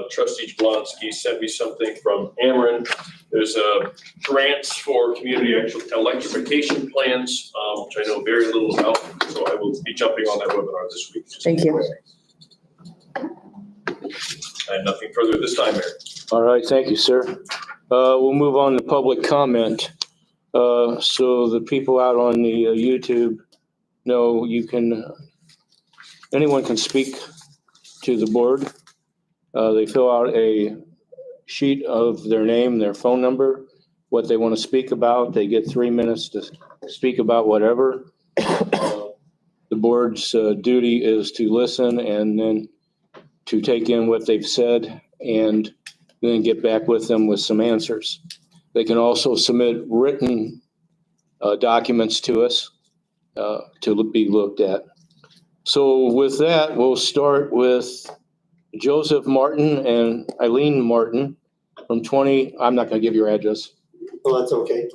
Trustee Jablonski sent me something from Ameren. There's grants for community electrification plans, which I know very little about. So I will be jumping on that webinar this week. Thank you. I have nothing further at this time, Mayor. All right, thank you, sir. We'll move on to public comment. So the people out on the YouTube know anyone can speak to the board. They fill out a sheet of their name, their phone number, what they want to speak about. They get 3 minutes to speak about whatever. The board's duty is to listen and then to take in what they've said and then get back with them with some answers. They can also submit written documents to us to be looked at. So with that, we'll start with Joseph Martin and Eileen Martin from 20, I'm not going to give your address. Well, that's okay.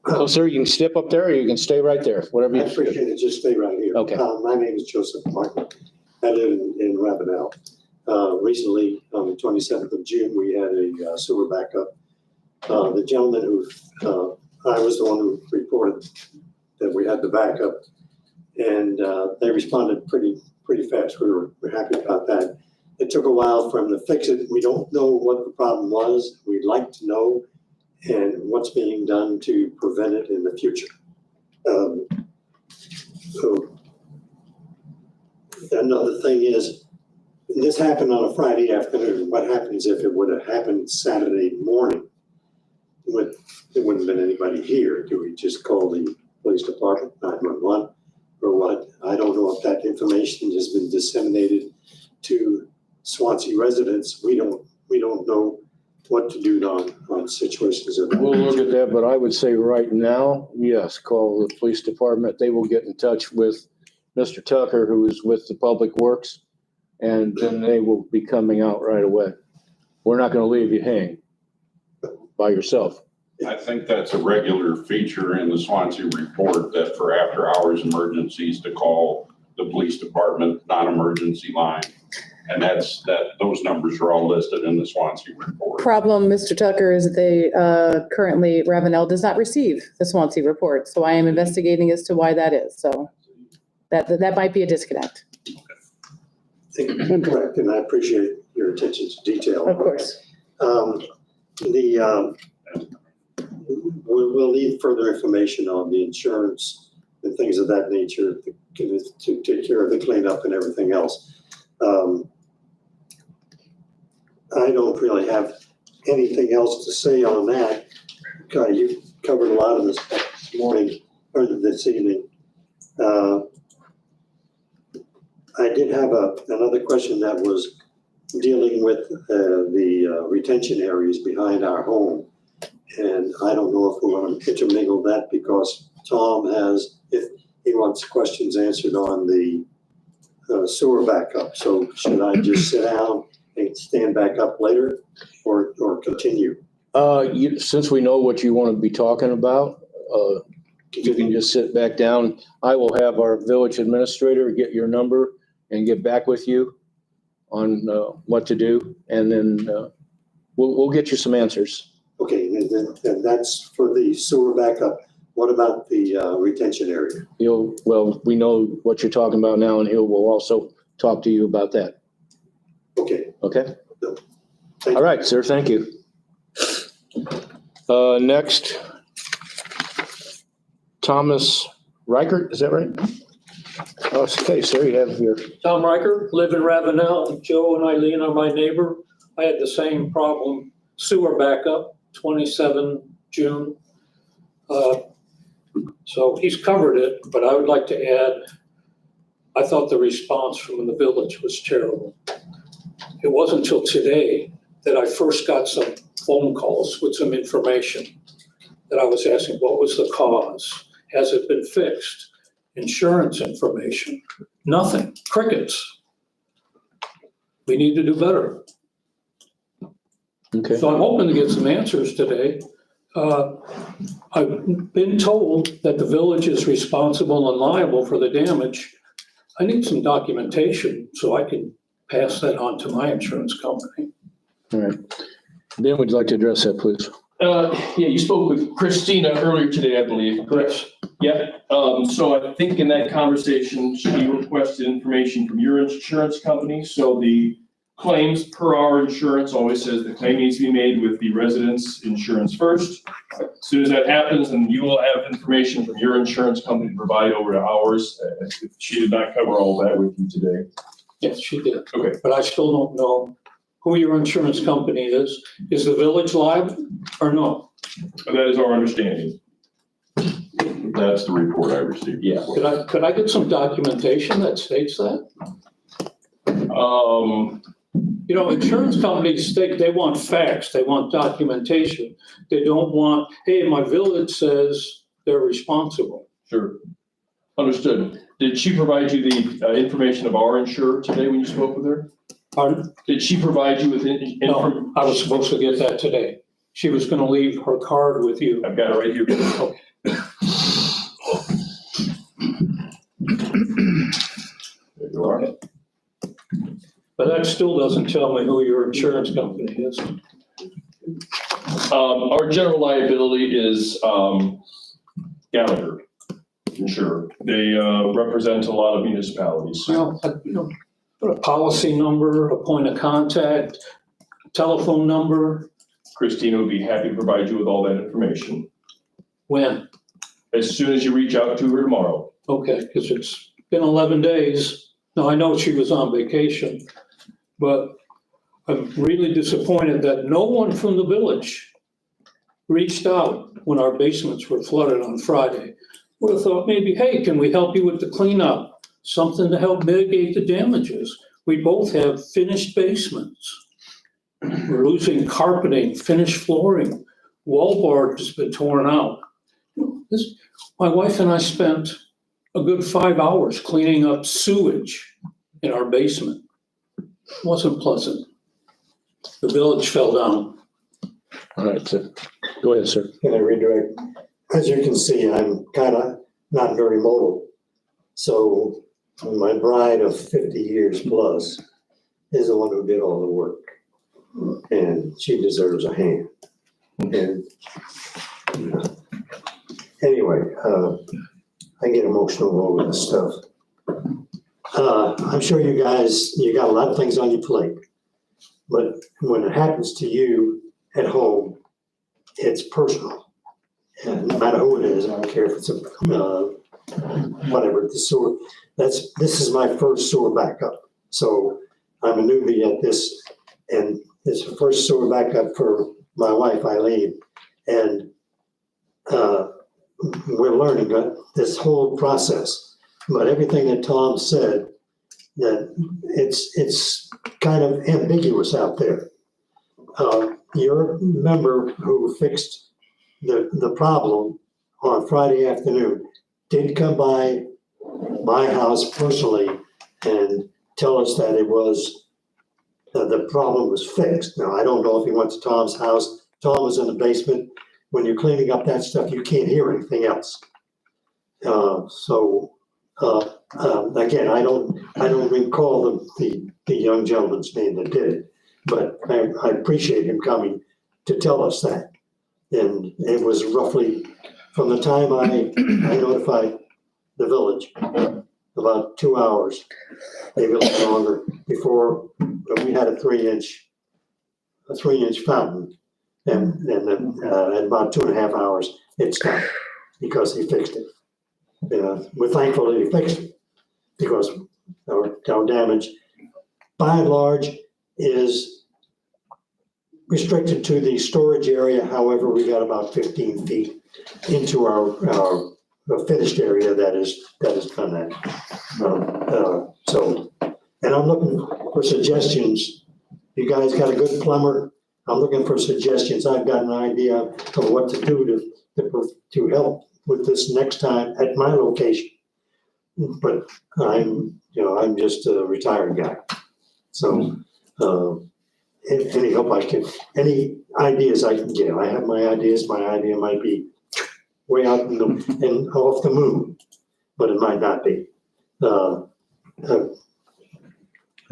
Oh, sir, you can step up there or you can stay right there, whatever I you. appreciate it. Just stay right here. Okay. My name is Joseph Martin. I live in Ravenel. Recently, on the 27th of June, we had a sewer backup. The gentleman who, I was the one who reported that we had the backup, and they responded pretty fast. We're happy about that. It took a while for them to fix it. We don't know what the problem was. We'd like to know, and what's being done to prevent it in the future. So another thing is, this happened on a Friday afternoon. What happens if it would have happened Saturday morning? There wouldn't have been anybody here. Do we just call the police department, 911, or what? I don't know if that information has been disseminated to Swansea residents. We don't know what to do on situations of that. We'll look at that, but I would say right now, yes, call the police department. They will get in touch with Mr. Tucker, who is with the Public Works, and then they will be coming out right away. We're not going to leave you hang by yourself. I think that's a regular feature in the Swansea report, that for after hours emergencies to call the police department non-emergency line. And those numbers are all listed in the Swansea report. Problem, Mr. Tucker, is that they currently, Ravenel does not receive the Swansea report. So I am investigating as to why that is. So that might be a disconnect. Correct, and I appreciate your attention to detail. Of course. We'll need further information on the insurance and things of that nature to take care of the cleanup and everything else. I don't really have anything else to say on that. You've covered a lot of this morning, or this evening. I did have another question that was dealing with the retention areas behind our home. And I don't know if we want to intermingle that, because Tom has, if he wants questions answered on the sewer backup. So should I just sit down and stand back up later, or continue? Since we know what you want to be talking about, you can just sit back down. I will have our village administrator get your number and get back with you on what to do. And then we'll get you some answers. Okay, and that's for the sewer backup. What about the retention area? We know what you're talking about now, and will also talk to you about that. Okay. Okay? All right, sir, thank you. Next, Thomas Reichert, is that right? Oh, okay, sir, you have your, Tom Riker, live in Ravenel. Joe and Eileen are my neighbor. I had the same problem, sewer backup, 27 June. So he's covered it, but I would like to add, I thought the response from the village was terrible. It wasn't until today that I first got some phone calls with some information that I was asking, what was the cause? Has it been fixed? Insurance information, nothing, crickets. We need to do better. okay. So I'm hoping to get some answers today. I've been told that the village is responsible and liable for the damage. I need some documentation so I can pass that on to my insurance company. All right. Ben, would you like to address that, please? Yeah, you spoke with Christina earlier today, I believe. Correct. Yeah, so I think in that conversation, she requested information from your insurance company. So the claims per our insurance always says the claim needs to be made with the resident's insurance first. As soon as that happens, then you will have information from your insurance company to provide over to ours. She did not cover all that with you today. Yes, she did. Okay. But I still don't know who your insurance company is. Is the village liable or no? That is our understanding. That's the report I received. Yeah. Could I get some documentation that states that? You know, insurance companies, they want facts, they want documentation. They don't want, hey, my village says they're responsible. Sure. Understood. Did she provide you the information of our insurer today when you spoke with her? Pardon? Did she provide you with No, I was supposed to get that today. She was gonna leave her card with you. I've got it right here. There you are. But that still doesn't tell me who your insurance company is. Our general liability is Gallagher Insured. They represent a lot of municipalities. Put a policy number, a point of contact, telephone number. Christina would be happy to provide you with all that information When? as soon as you reach out to her tomorrow. Okay, because it's been 11 days. Now, I know she was on vacation, but I'm really disappointed that no one from the village reached out when our basements were flooded on Friday. Would have thought maybe, hey, can we help you with the cleanup? Something to help mitigate the damages. We both have finished basements. We're losing carpeting, finished flooring. Wallboard has been torn out. My wife and I spent a good 5 hours cleaning up sewage in our basement. It wasn't pleasant. The village fell down. All right, sir. Go ahead, sir. Can I redirect? As you can see, I'm kind of not very mobile. So my bride of 50 years plus is the one who did all the work. And she deserves a hand. And anyway, I get emotional over this stuff. I'm sure you guys, you got a lot of things on your plate. But when it happens to you at home, it's personal. And no matter who it is, I don't care if it's a, whatever, the sewer. This is my first sewer backup. So I'm a newbie at this, and it's the first sewer backup for my wife, Eileen. And we're learning this whole process. But everything that Tom said, that it's kind of ambiguous out there. Your member who fixed the problem on Friday afternoon did come by my house personally and tell us that it was, the problem was fixed. Now, I don't know if he went to Tom's house. Tom was in the basement. When you're cleaning up that stuff, you can't hear anything else. Again, I don't recall the young gentleman's name that did it, but I appreciate him coming to tell us that. And it was roughly from the time I notified the village, about 2 hours, maybe a little longer, before we had a 3-inch fountain And then, in about 2.5 hours, it's done, because he fixed it. We're thankful that he fixed it, because our damage, by and large, is restricted to the storage area. However, we got about 15 feet into our finished area that is done that. So, and I'm looking for suggestions. You guys got a good plumber. I'm looking for suggestions. I've got an idea of what to do to help with this next time at my location. But I'm just a retired guy. So, any help I can, any ideas I can give. I have my ideas. My idea might be way out and off the moon, but it might not be.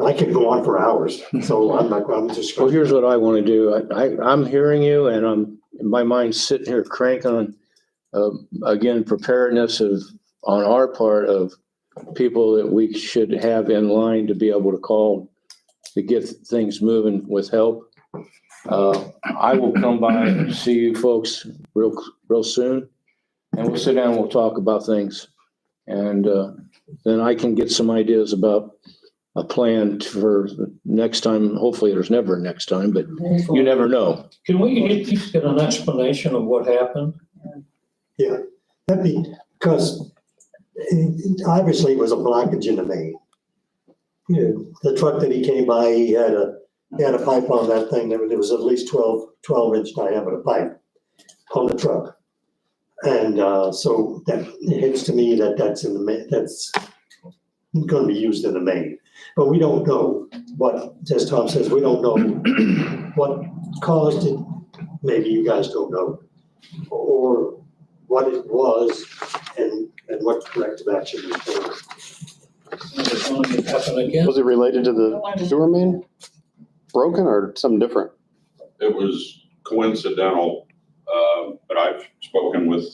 I could go on for hours, so I'm just. Well, here's what I want to do. I'm hearing you, and my mind's sitting here cranking on, again, preparedness on our part of people that we should have in line to be able to call to get things moving with help. I will come by and see you folks real soon, and we'll sit down and we'll talk about things. And then I can get some ideas about a plan for next time. Hopefully there's never a next time, but you never know. Can we at least get an explanation of what happened? Yeah, that'd be, because obviously it was a blockage in the main. The truck that he came by, he had a pipe on that thing. There was at least 12-inch diameter pipe on the truck. And so that hits to me that's in the main, that's going to be used in the main. But we don't know what, as Tom says, we don't know what caused it. Maybe you guys don't know, or what it was, and what corrective action was taken. Was it related to the sewer main broken or something different? It was coincidental, but I've spoken with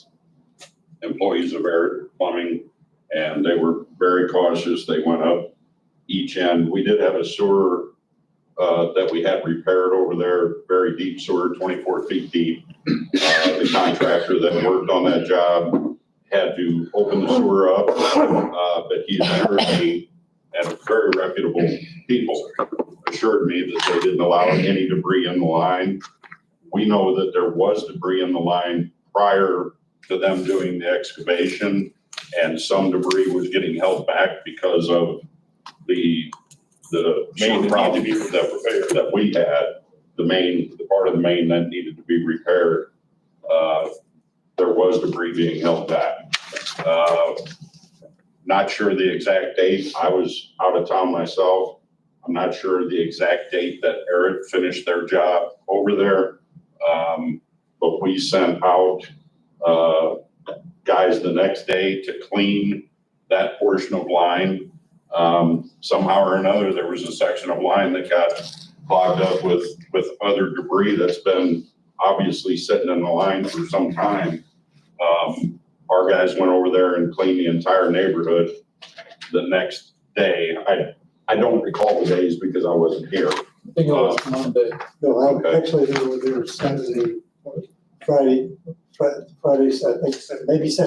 employees of Air Plumbing, and they were very cautious. They went up each end. We did have a sewer that we had repaired over there, very deep sewer, 24 feet deep. The contractor that worked on that job had to open the sewer up, but he assured me, and very reputable people assured me that they didn't allow any debris in the line. We know that there was debris in the line prior to them doing the excavation, and some debris was getting held back because of the main problem that we had. The part of the main that needed to be repaired, there was debris being held back. Not sure the exact date. I was out of town myself. I'm not sure the exact date that Eric finished their job over there. But we sent out guys the next day to clean that portion of line. Somehow or another, there was a section of line that got clogged up with other debris that's been obviously sitting in the line for some time. Our guys went over there and cleaned the entire neighborhood the next day. I don't recall the days because I wasn't here. I think it was Monday. No, actually, they were there Saturday, Friday,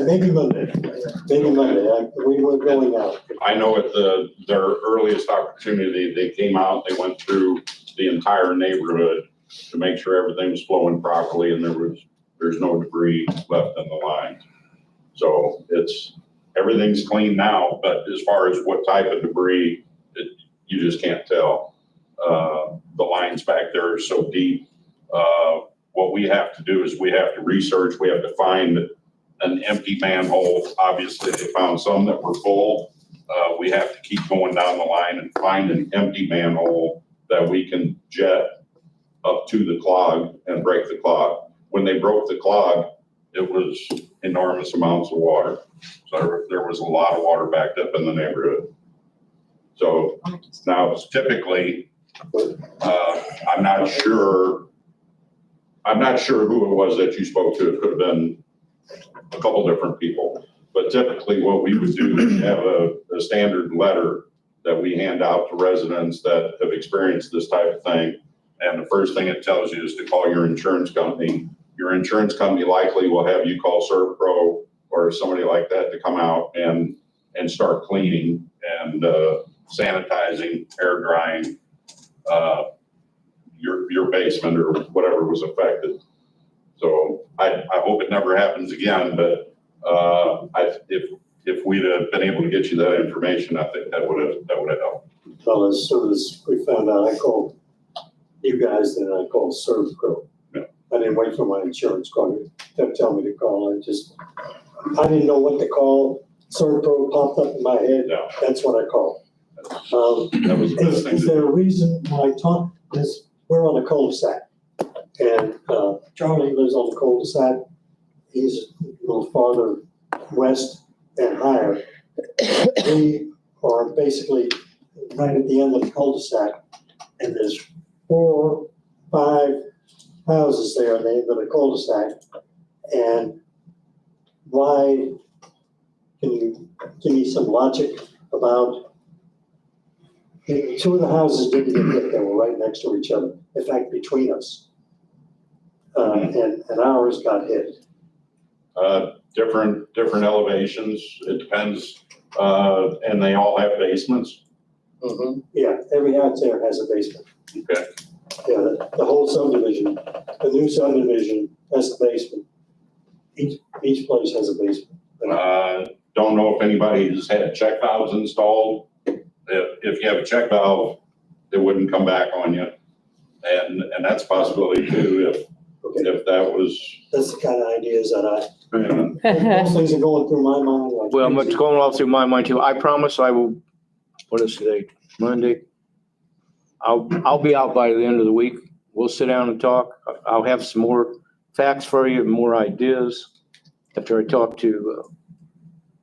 maybe Monday. Maybe Monday. We were going out. I know at their earliest opportunity, they came out, they went through the entire neighborhood to make sure everything was flowing properly and there's no debris left in the line. So everything's clean now, but as far as what type of debris, you just can't tell. The lines back there are so deep. What we have to do is we have to research, we have to find an empty manhole. Obviously, they found some that were full. We have to keep going down the line and find an empty manhole that we can jet up to the clog and break the clog. When they broke the clog, it was enormous amounts of water. So there was a lot of water backed up in the neighborhood. So now typically, I'm not sure who it was that you spoke to. It could have been a couple different people. But typically what we would do is have a standard letter that we hand out to residents that have experienced this type of thing. And the first thing it tells you is to call your insurance company. Your insurance company likely will have you call ServPro or somebody like that to come out and start cleaning and sanitizing, air drying your basement or whatever was affected. So I hope it never happens again, but if we'd have been able to get you that information, I think that would have helped. Well, as soon as we found out, I called you guys, then I called ServPro. Yeah. I didn't wait for my insurance company to tell me to call. I didn't know what to call. ServPro popped up in my head. Yeah. That's what I called. That was the best thing Is to there do. a reason why I talk this? We're on a cul-de-sac. And Charlie lives on the cul-de-sac. He's a little farther west and higher. We are basically right at the end of the cul-de-sac, and there's 4, 5 houses there at the end of the cul-de-sac. And why, can you give me some logic about, 2 of the houses didn't get hit, they were right next to each other, in fact, between us. And ours got hit. Different elevations, it depends, and they all have basements. Yeah, every house there has a basement. Okay. Yeah, the whole subdivision, the new subdivision has a basement. Each place has a basement. Don't know if anybody has had check valves installed. If you have a check valve, it wouldn't come back on you. And that's a possibility too, if that was. That's the kind of ideas that those things are going through my mind like. Well, crazy. what's going all through my mind too. I promise I will, what is today? Monday? I'll be out by the end of the week. We'll sit down and talk. I'll have some more facts for you, more ideas after I talk to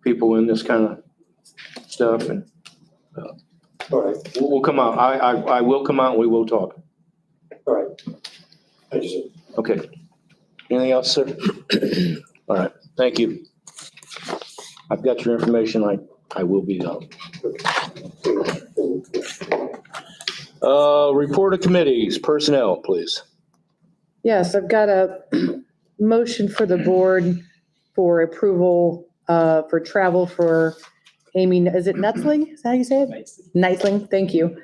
people in this kind of stuff, and All right, we'll come out. I will come out and we will talk. all right. I just, Okay. Anything else, sir? All right. Thank you. I've got your information. I will be out. Report of committees, personnel, please. Yes, I've got a motion for the board for approval for travel for Amy, is it Nutzling? Is that how you say it? Neitling, thank you.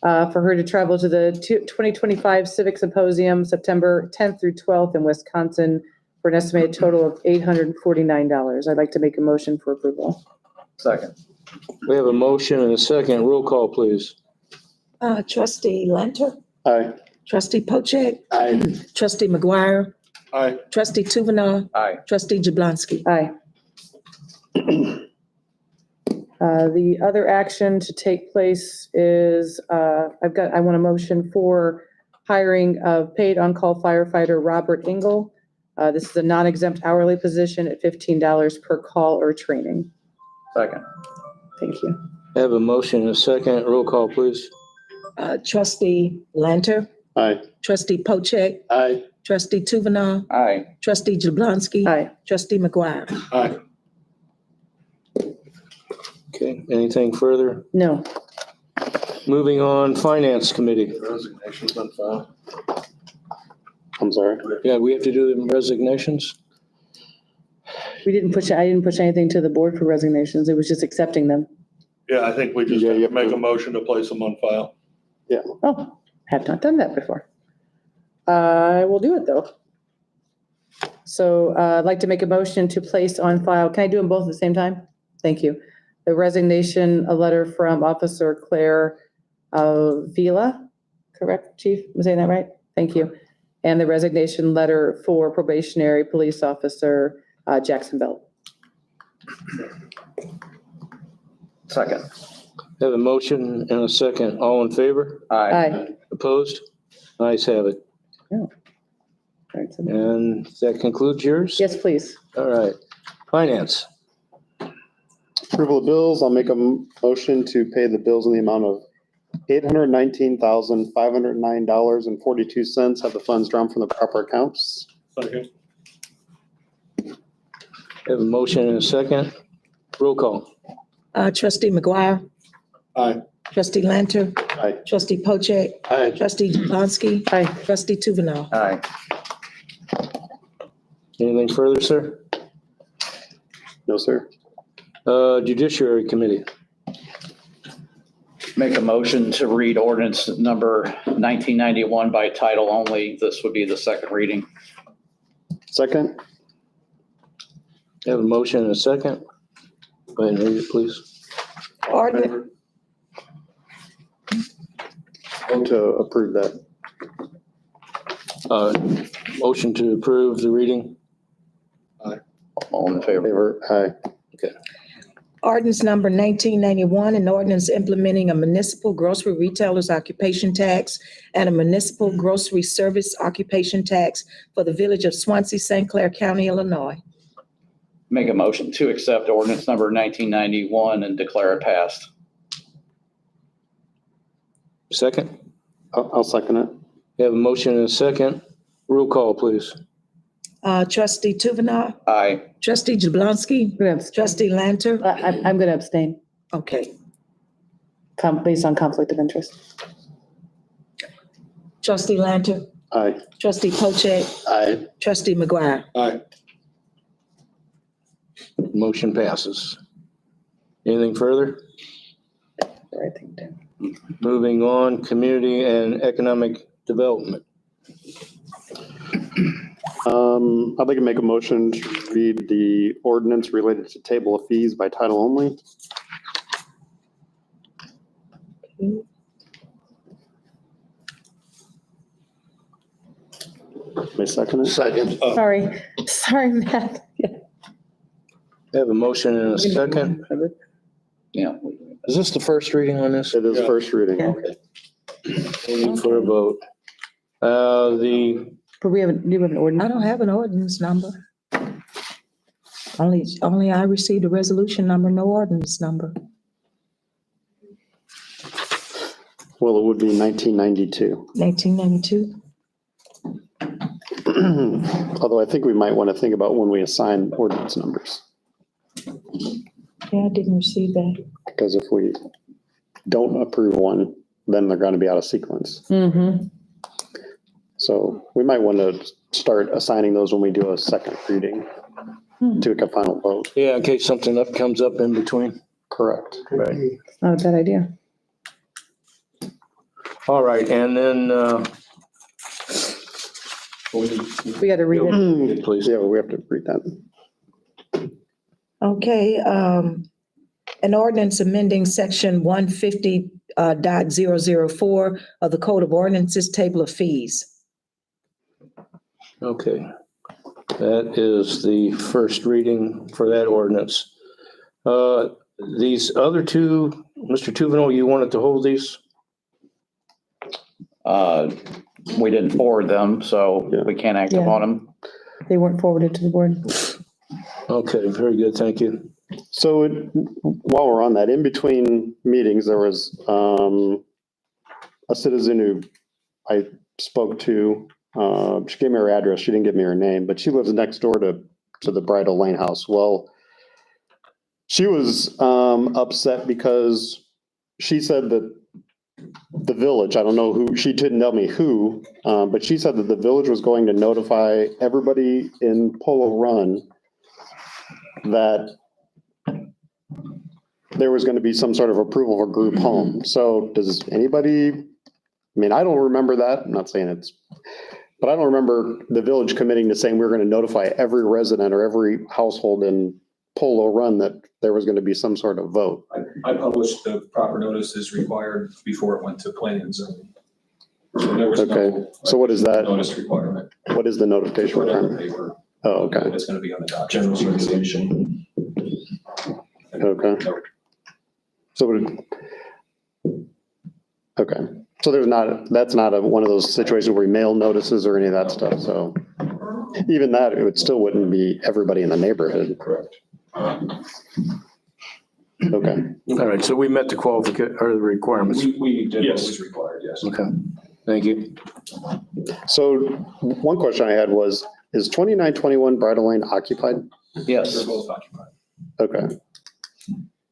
For her to travel to the 2025 Civic Symposium, September 10th through 12th in Wisconsin for an estimated total of $849. I'd like to make a motion for approval. Second. We have a motion and a second. Roll call, please. Trustee Lanter, Aye. trustee Pocek, I, trustee McGuire, Aye. trustee Tuvenall, Aye. trustee Jablonski. Aye. The other action to take place is, I want a motion for hiring of paid on-call firefighter Robert Engel. This is a non-exempt hourly position at $15 per call or training. Second. Thank you. I have a motion and a second. Roll call, please. Trustee Lanter, Aye. trustee Pocek, I, trustee Tuvenall, Aye. trustee Jablonski, Aye. trustee McGuire. Aye. Okay, anything further? No. Moving on, Finance Committee. Resignations on file. I'm sorry. Yeah, we have to do the resignations? I didn't push anything to the board for resignations. It was just accepting them. Yeah, I think we just Yeah, have you to have make to- a motion to place them on file. Oh, have not done that before. I will do it though. So I'd like to make a motion to place on file. Can I do them both at the same time? Thank you. The resignation, a letter from Officer Claire Vila, correct, Chief? Am I saying that right? Thank you. And the resignation letter for probationary police officer Jackson Belt. Second. Have a motion and a second. All in favor? Aye. Aye. Opposed? Ayes have it. All right, so- And that concludes yours? Yes, please. All right. Finance. Approval of bills, I'll make a motion to pay the bills in the amount of $819,509.42. Have the funds drawn from the proper accounts. Second. Have a motion and a second. Roll call. Trustee McGuire, Aye. trustee Lanter, Aye. Trustee Pojek. Aye. Trustee Jablonski. Aye. Trustee Tuvenall. Aye. Anything further, sir? No, sir. Judiciary Committee. Make a motion to read ordinance number 1991 by title only. This would be the second reading. Second, Have a motion and a second. Go ahead and read it, please. Ordinance, to approve that. Motion to approve the reading. All in favor? Favor, aye. ordinance number 1991, an ordinance implementing a municipal grocery retailer's occupation tax and a municipal grocery service occupation tax for the village of Swansea, St. Clair County, Illinois. Make a motion to accept ordinance number 1991 and declare it passed. Second. I'll second it. Have a motion and a second. Roll call, please. Trustee Tuvenall. Aye. Trustee Jablonski. Trustee Lanter. I'm going to abstain, Okay. based on conflict of interest. Trustee Lanter. Aye. Trustee Pojek. Aye. Trustee McGuire. Aye. Motion passes. Anything further? Right thing down. Moving on, Community and Economic Development. I'd like to make a motion to read the ordinance related to table of fees by title only. May I second it? Second. Sorry, Matt. Have a motion and a second. Yeah. Is this the first reading on this? It is first reading. Okay. We need for a vote. But do we have an I ordinance? don't have an ordinance number. Only I received a resolution number, no ordinance number. Well, it would be 1992. 1992. Although I think we might want to think about when we assign ordinance numbers, Yeah, I didn't receive that. because if we don't approve one, then they're going to be out of sequence. Mm-hmm. So we might want to start assigning those when we do a second reading to a final vote. Yeah, in case something comes up in between. Correct. Right. Not a bad idea. All right, and then, We got to read it. please. Yeah, we have to read that. Okay, an ordinance amending section 150.004 of the Code of Ordinances, Table of Fees. Okay. That is the first reading for that ordinance. These other two, Mr. Tuvenall, you wanted to hold these? We didn't forward them, so we can't act Yeah. upon them. They weren't forwarded to the board. Okay, very good, thank you. So while we're on that, in between meetings, there was a citizen who I spoke to. She gave me her address. She didn't give me her name, but she lives next door to the Bridal Lane house. Well, she was upset because she said that the village, I don't know who, she didn't tell me who, but she said that the village was going to notify everybody in Polo Run that there was going to be some sort of approval for group home. So does anybody, I mean, I don't remember that. I'm not saying it's, but I don't remember the village committing to saying we're going to notify every resident or every household in Polo Run that there was going to be some sort of vote. I published the proper notices required before it went to planning and zoning. So there was Okay, no so what is that? notice requirement. What is the notification Put it on the requirement? paper. Oh, okay, It's gonna be on the document. General resolution. okay. So, okay, so there's not, that's not one of those situations where we mail notices or any of that stuff, so even that, it still wouldn't be everybody in the neighborhood. Correct. Okay, All right, so we met the or the requirements. We did what Yes. was required, yes. Okay, thank you. so one question I had was, is 2921 Bridal Lane occupied? Yes. They're both occupied. Okay,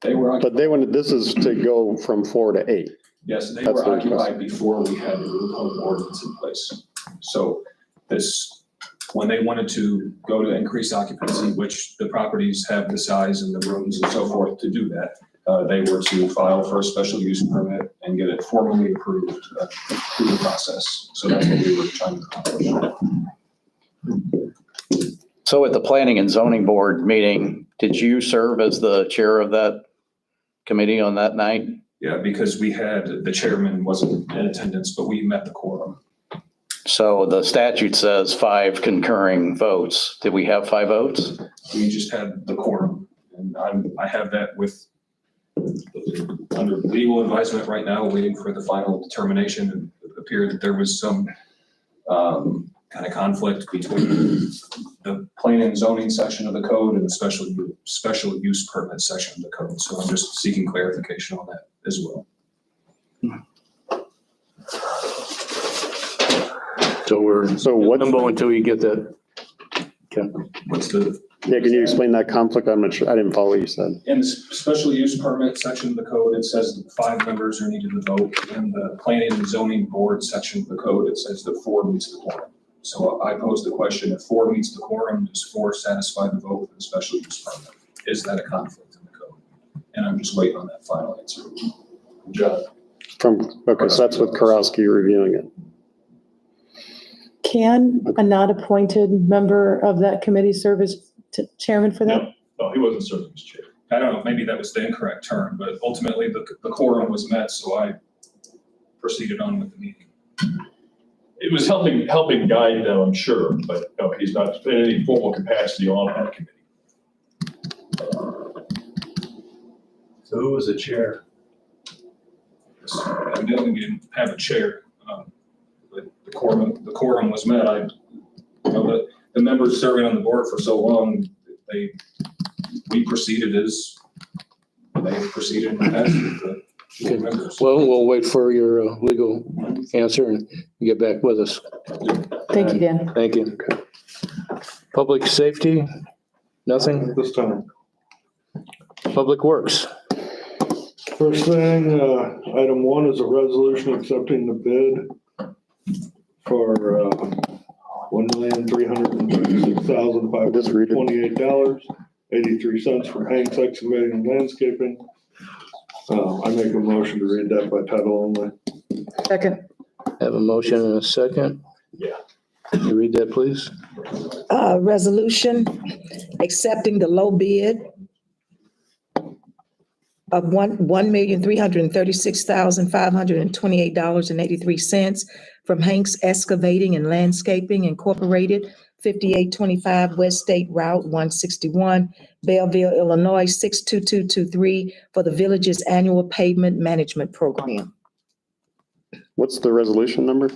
They were but occupied. they wanted, this is to go from 4 to 8. Yes, they That's were the request. occupied before we had the group home ordinance in place. So when they wanted to go to increase occupancy, which the properties have the size and the rooms and so forth to do that, they were to file for a special use permit and get it formally approved through the process. So that's what we were trying to accomplish. So at the Planning and Zoning Board meeting, did you serve as the chair of that committee on that night? Yeah, because the chairman wasn't in attendance, but we met the quorum. So the statute says 5 concurring votes. Did we have 5 votes? We just had the quorum, and I have that under legal advisement right now, waiting for the final determination. And it appeared that there was some kind of conflict between the planning and zoning section of the code and the special use permit section of the code. So I'm just seeking clarification on that as well. So we're limbo until you get that. Okay. Yeah, can you explain that conflict? I'm not sure, I didn't follow what you said. In the special use permit section of the code, it says that 5 members are needed to vote. In the planning and zoning board section of the code, it says that 4 meets the quorum. So I posed the question, if 4 meets the quorum, does 4 satisfy the vote for the special use permit? Is that a conflict in the code? And I'm just waiting on that final answer. John. Okay, so that's with Karowski reviewing it. Can a not appointed member of that committee serve as chairman for that? No, he wasn't serving as chair. I don't know, maybe that was the incorrect term, but ultimately the quorum was met, so I proceeded on with the meeting. It was helping guide them, I'm sure, but no, he's not in any formal capacity on that committee. So who was the chair? Evidently, we didn't have a chair. But the quorum was met. The members serving on the board for so long, we proceeded as they proceeded in the past with the board members. Well, we'll wait for your legal answer and get back with us. Thank you, Dan. Thank you. Public safety, nothing? This time. Public works. First thing, item 1 is a resolution accepting the bid for $1,336,528.83 for Hanks Excavating and Landscaping. I make a motion to read that by title only. Second. Have a motion and a second. Yeah. Can you read that, please? Resolution accepting the low bid of $1,336,528.83 from Hanks Excavating and Landscaping Incorporated, 5825 West State Route 161, Belleville, Illinois, 62223 for the village's annual pavement management program. What's the resolution number?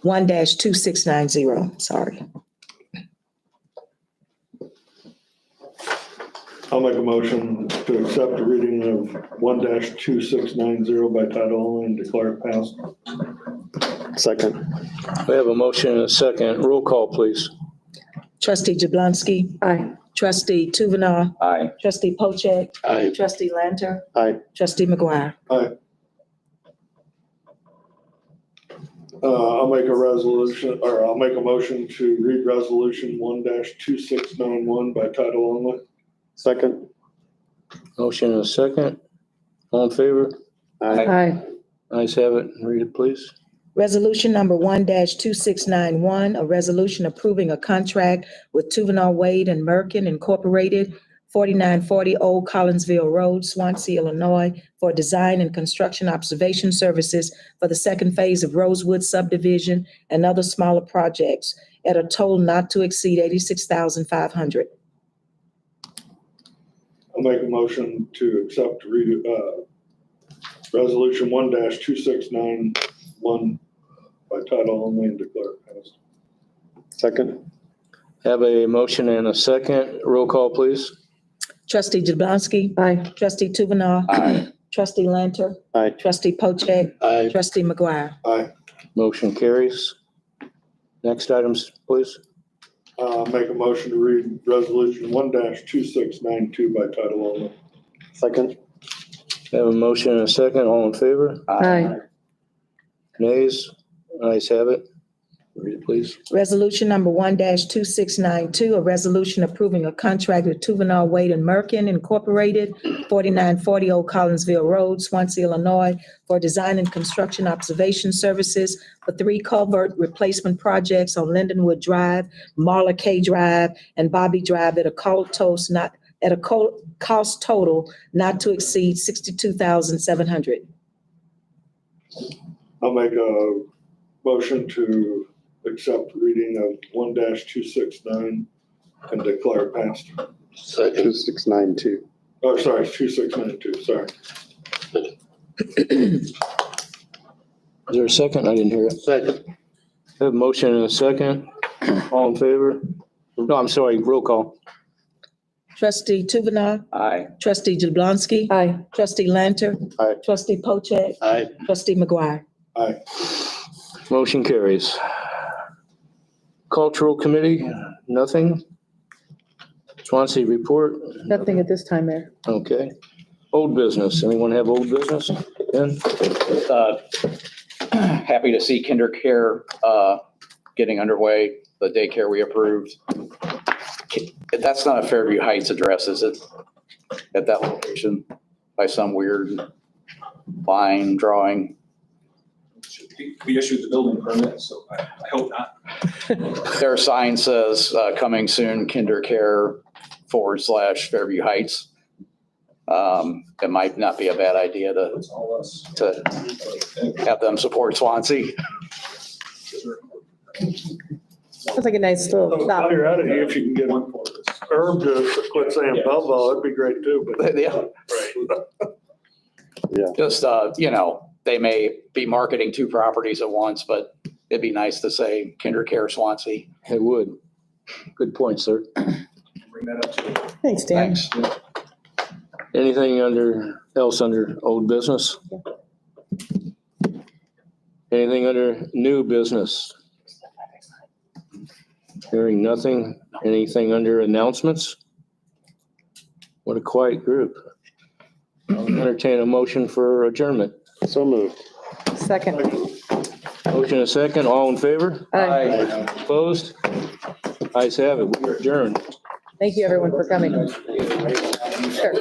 1-2690, sorry. I'll make a motion to accept the reading of 1-2690 by title only and declare it passed. Second. We have a motion and a second. Roll call, please. Trustee Jablonski. Aye. Trustee Tuvenar. Aye. Trustee Pojek. Aye. Trustee Lanter. Aye. Trustee McGuire. I'll make a motion to read resolution 1-2691 by title only. Second. Motion and a second. All in favor? Aye. Ayes have it. Read it, please. Resolution number 1-2691, a resolution approving a contract with Tuvenar Wade and Merkin Incorporated, 4940 Old Collinsville Road, Swansea, Illinois, for design and construction observation services for the second phase of Rosewood subdivision and other smaller projects at a total not to exceed $86,500. I'll make a motion to accept resolution 1-2691 by title only and declare it passed. Second. Have a motion and a second. Roll call, please. Trustee Jablonski. Aye. Trustee Tuvenar. Aye. Trustee Lanter. Aye. Trustee Pojek. Aye. Trustee McGuire. Aye. Motion carries. Next items, please. Make a motion to read resolution 1-2692 by title only. Second. Have a motion and a second. All in favor? Aye. Nays? Ayes have it. Read it, please. Resolution number 1-2692, a resolution approving a contract with Tuvenal Wade and Merkin Incorporated, 4940 Old Collinsville Road, Swansea, Illinois, for design and construction observation services for 3 culvert replacement projects on Lindenwood Drive, Marla K Drive, and Bobby Drive at a cost total not to exceed $62,700. I'll make a motion to accept reading of 1-269 and declare passed. Second. 2692. Oh, sorry, 2692, sorry. Is there a second? I didn't hear it. Second. Have a motion and a second. All in favor? No, I'm sorry, roll call. Trustee Tuvenal? Aye. Trustee Jablonski? Aye. Trustee Lanter? Aye. Trustee Pojek? Aye. Trustee McGuire? Aye. Motion carries. Cultural Committee, nothing. Swansea report, Nothing at this time, Mayor. okay. Old business, anyone have old business? Ken? Happy to see kinder care getting underway, the daycare we approved. That's not a Fairview Heights address, is it? At that location by some weird line drawing? We issued the building permit, so I hope not. Their sign says, coming soon, kinder care / Fairview Heights. It might not be a bad idea It's all us. to have them support Swansea. Sounds like a nice little So stop. while you're at it, if you can get One for us. Herb to quit saying Belleville, that'd be great too, but. Yeah. Just, they may be marketing 2 properties at once, but it'd be nice to say kinder care Swansea. It would. Good point, sir. Bring that up to. Thanks, Dan. Thanks. Anything else under old business? Anything under new business? Hearing nothing. Anything under announcements? What a quiet group. I'll entertain a motion for adjournment. So moved. Second. Motion a second. All in favor? Aye. Opposed? Ayes have it. We are adjourned. Thank you, everyone, for coming. Sure.